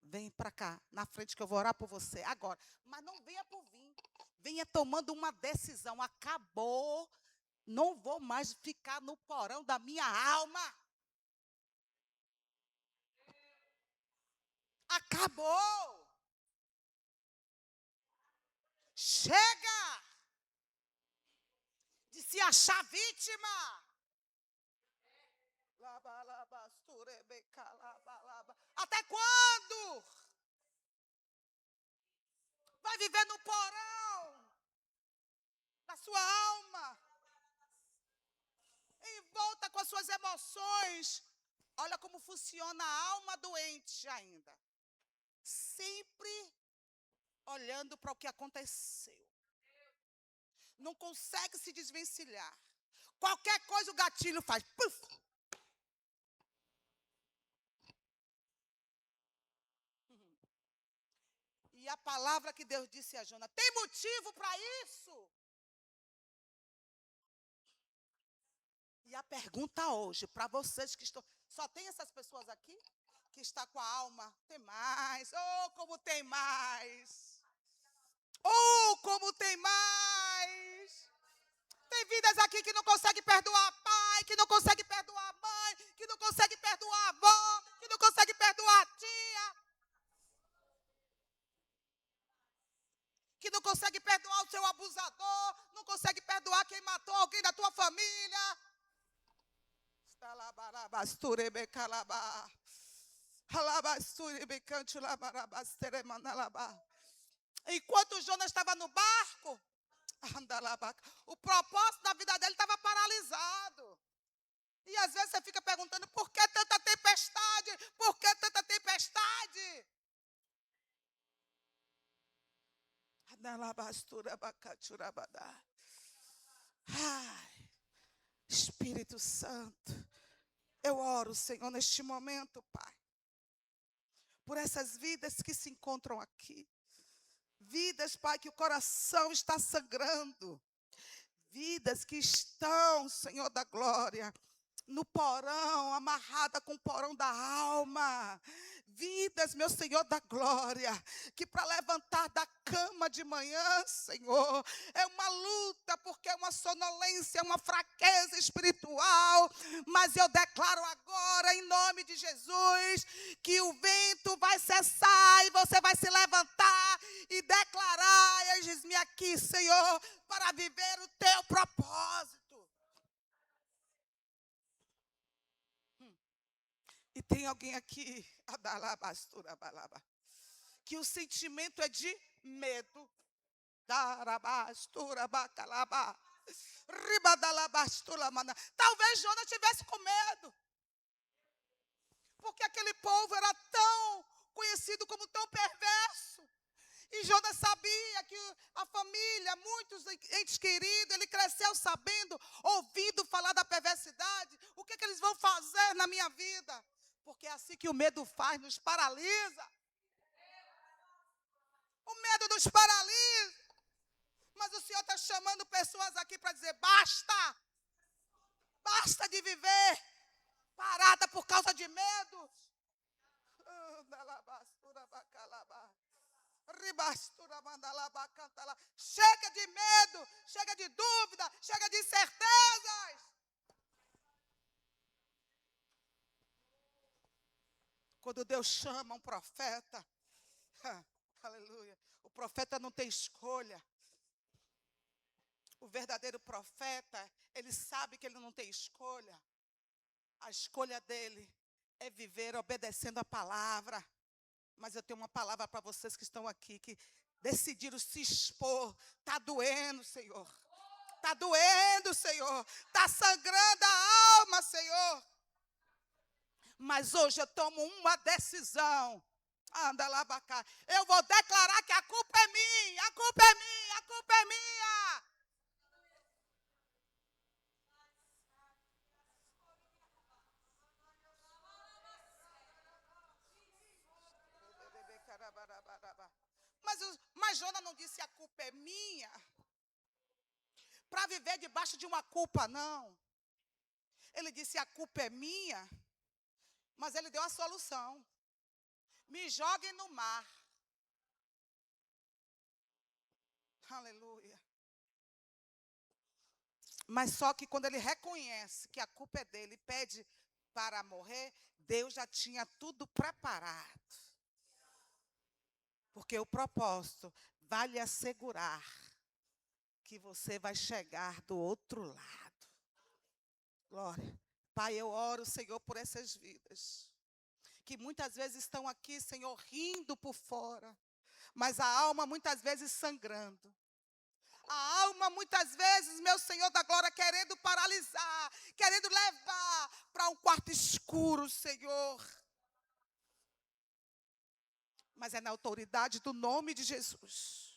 Vem para cá, na frente, que eu vou orar por você agora. Mas não venha por vir. Venha tomando uma decisão. Acabou. Não vou mais ficar no porão da minha alma. Acabou. Chega de se achar vítima. Até quando? Vai viver no porão da sua alma. Em volta com as suas emoções. Olha como funciona a alma doente ainda. Sempre olhando para o que aconteceu. Não consegue se desvencilhar. Qualquer coisa o gatilho faz. Puf! E a palavra que Deus disse a Jonas, tem motivo para isso? E a pergunta hoje, para vocês que estão... Só tem essas pessoas aqui? Que está com a alma? Tem mais. Oh, como tem mais. Oh, como tem mais. Tem vidas aqui que não conseguem perdoar pai, que não conseguem perdoar mãe, que não conseguem perdoar avó, que não conseguem perdoar tia. Que não consegue perdoar o seu abusador, não consegue perdoar quem matou alguém da tua família. Enquanto Jonas estava no barco, o propósito da vida dele estava paralisado. E às vezes você fica perguntando, por que tanta tempestade? Por que tanta tempestade? Ai, Espírito Santo, eu oro, Senhor, neste momento, Pai, por essas vidas que se encontram aqui. Vidas, Pai, que o coração está sangrando. Vidas que estão, Senhor da glória, no porão, amarrada com o porão da alma. Vidas, meu Senhor da glória, que para levantar da cama de manhã, Senhor, é uma luta, porque é uma sonolência, é uma fraqueza espiritual. Mas eu declaro agora, em nome de Jesus, que o vento vai cessar e você vai se levantar e declarar: eis-me aqui, Senhor, para viver o teu propósito. E tem alguém aqui, que o sentimento é de medo. Talvez Jonas tivesse com medo. Porque aquele povo era tão conhecido como tão perverso. E Jonas sabia que a família, muitos entes queridos, ele cresceu sabendo, ouvindo falar da perversidade. O que eles vão fazer na minha vida? Porque é assim que o medo faz, nos paralisa. O medo nos paralisa. Mas o Senhor está chamando pessoas aqui para dizer, basta. Basta de viver parada por causa de medo. Chega de medo, chega de dúvida, chega de incertezas. Quando Deus chama um profeta, aleluia, o profeta não tem escolha. O verdadeiro profeta, ele sabe que ele não tem escolha. A escolha dele é viver obedecendo a palavra. Mas eu tenho uma palavra para vocês que estão aqui, que decidiram se expor. Está doendo, Senhor. Está doendo, Senhor. Está sangrando a alma, Senhor. Mas hoje eu tomo uma decisão. Anda lá, bacá. Eu vou declarar que a culpa é minha, a culpa é minha, a culpa é minha. Mas Jonas não disse a culpa é minha. Para viver debaixo de uma culpa, não. Ele disse: a culpa é minha, mas ele deu a solução. Me joguem no mar. Aleluia. Mas só que quando ele reconhece que a culpa é dele, pede para morrer, Deus já tinha tudo preparado. Porque o propósito vai lhe assegurar que você vai chegar do outro lado. Glória. Pai, eu oro, Senhor, por essas vidas, que muitas vezes estão aqui, Senhor, rindo por fora, mas a alma muitas vezes sangrando. A alma muitas vezes, meu Senhor da glória, querendo paralisar, querendo levar para um quarto escuro, Senhor. Mas é na autoridade do nome de Jesus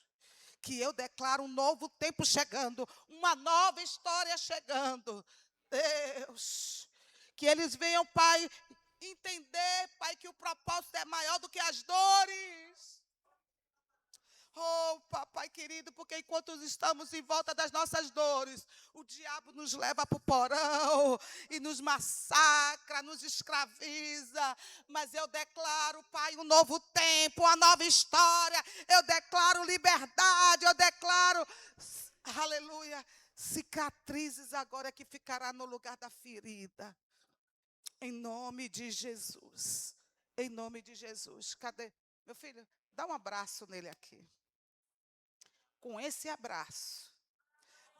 que eu declaro um novo tempo chegando, uma nova história chegando. Deus, que eles venham, Pai, entender, Pai, que o propósito é maior do que as dores. Oh, papai querido, porque enquanto estamos em volta das nossas dores, o diabo nos leva para o porão e nos massacra, nos escraviza. Mas eu declaro, Pai, um novo tempo, uma nova história. Eu declaro liberdade, eu declaro, aleluia, cicatrizes agora que ficará no lugar da ferida. Em nome de Jesus. Em nome de Jesus. Cadê? Meu filho, dá um abraço nele aqui. Com esse abraço,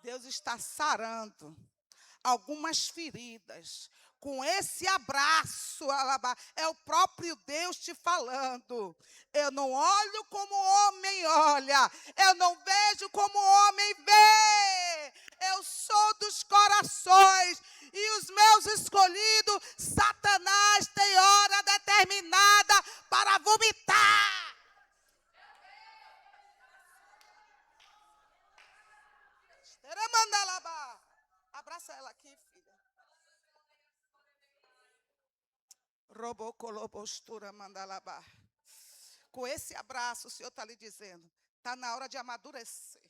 Deus está sarando algumas feridas. Com esse abraço, é o próprio Deus te falando. Eu não olho como o homem olha, eu não vejo como o homem vê. Eu sou dos corações e os meus escolhidos, Satanás tem hora determinada para vomitar. Abraça ela aqui, filha. Robocolobostura mandalaba. Com esse abraço, o Senhor está lhe dizendo, está na hora de amadurecer.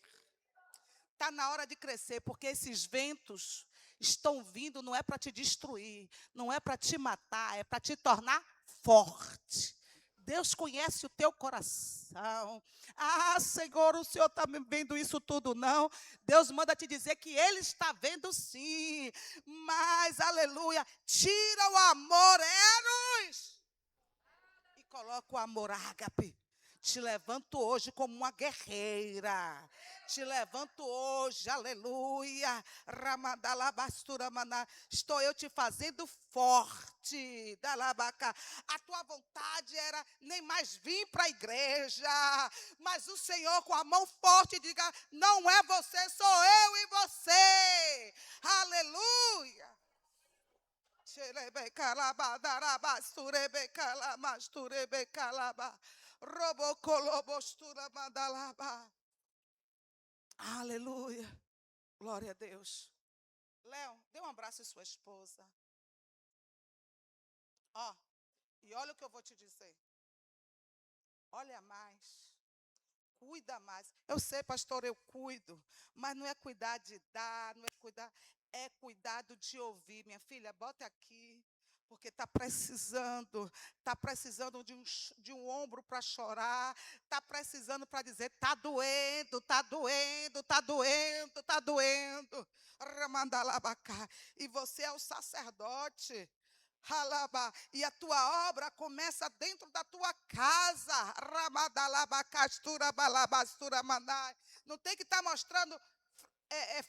Está na hora de crescer, porque esses ventos estão vindo, não é para te destruir, não é para te matar, é para te tornar forte. Deus conhece o teu coração. Ah, Senhor, o Senhor está vendo isso tudo, não? Deus manda te dizer que Ele está vendo sim. Mas, aleluia, tira o amor eros e coloca o amor ágape. Te levanto hoje como uma guerreira. Te levanto hoje, aleluia. Ramadalabastura maná. Estou eu te fazendo forte. Dalabaca. A tua vontade era nem mais vir para a igreja. Mas o Senhor com a mão forte diga: não é você, sou eu e você. Aleluia. Aleluia. Glória a Deus. Léo, dê um abraço à sua esposa. Ó, e olha o que eu vou te dizer. Olha mais. Cuida mais. Eu sei, pastor, eu cuido. Mas não é cuidar de dar, não é cuidar. É cuidado de ouvir. Minha filha, bota aqui. Porque está precisando de um ombro para chorar, está precisando para dizer, está doendo, está doendo, está doendo, está doendo. Ramandalabacá. E você é o sacerdote. Halaba, e a tua obra começa dentro da tua casa. Ramadalabacastura balabastura manai. Não tem que estar mostrando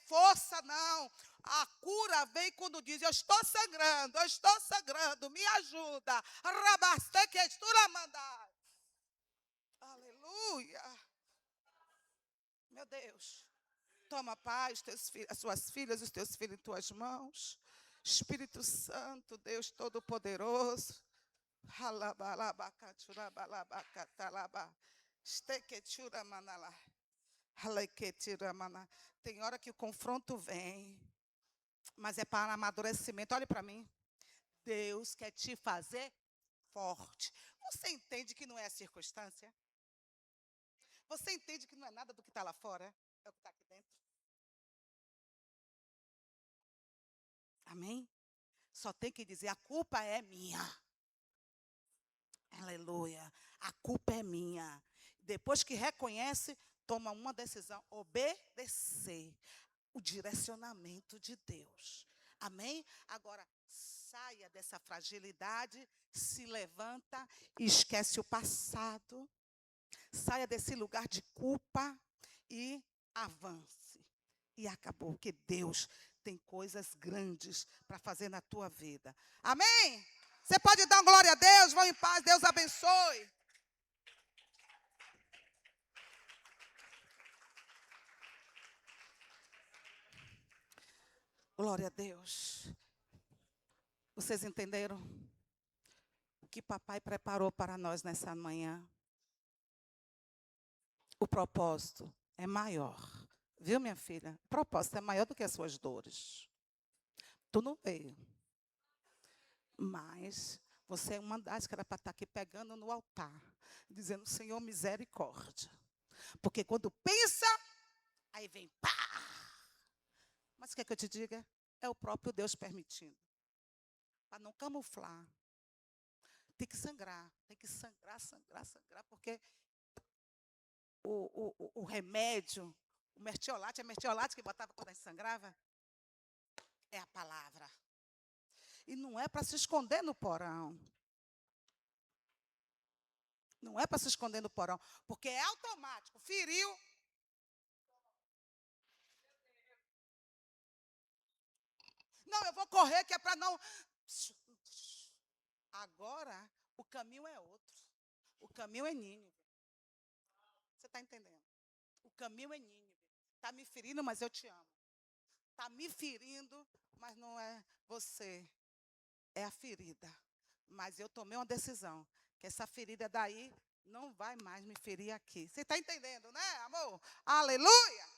força, não. A cura vem quando diz: eu estou sangrando, me ajuda. Rabastequestura mandai. Aleluia. Meu Deus. Toma, Pai, as suas filhas, os teus filhos em tuas mãos. Espírito Santo, Deus Todo-Poderoso. Tem hora que o confronto vem, mas é para amadurecimento. Olhe para mim. Deus quer te fazer forte. Você entende que não é a circunstância? Você entende que não é nada do que está lá fora? É o que está aqui dentro. Amém? só tem que dizer: a culpa é minha. Aleluia. A culpa é minha. Depois que reconhece, toma uma decisão: obedecer o direcionamento de Deus. Amém? Agora, saia dessa fragilidade, se levanta e esquece o passado. Saia desse lugar de culpa e avance. E acabou, porque Deus tem coisas grandes para fazer na tua vida. Amém? Você pode dar glória a Deus, vão em paz, Deus abençoe. Glória a Deus. Vocês entenderam o que papai preparou para nós nessa manhã? O propósito é maior. Viu, minha filha? O propósito é maior do que as suas dores. Tu não veio. Mas você é uma das que era para estar aqui pegando no altar, dizendo: Senhor, misericórdia. Porque quando pensa, aí vem pá. Mas o que é que eu te diga? É o próprio Deus permitindo. Para não camuflar. Tem que sangrar, porque o remédio, o mertiolate, é mertiolate que botava quando a gente sangrava? É a palavra. E não é para se esconder no porão. Não é para se esconder no porão, porque é automático. Feriu. Não, eu vou correr que é para não... Agora, o caminho é outro. O caminho é Nínive. Você está entendendo? O caminho é Nínive. Está me ferindo, mas eu te amo. Está me ferindo, mas não é você. É a ferida. Mas eu tomei uma decisão, que essa ferida daí não vai mais me ferir aqui. Você está entendendo, né, amor? Aleluia!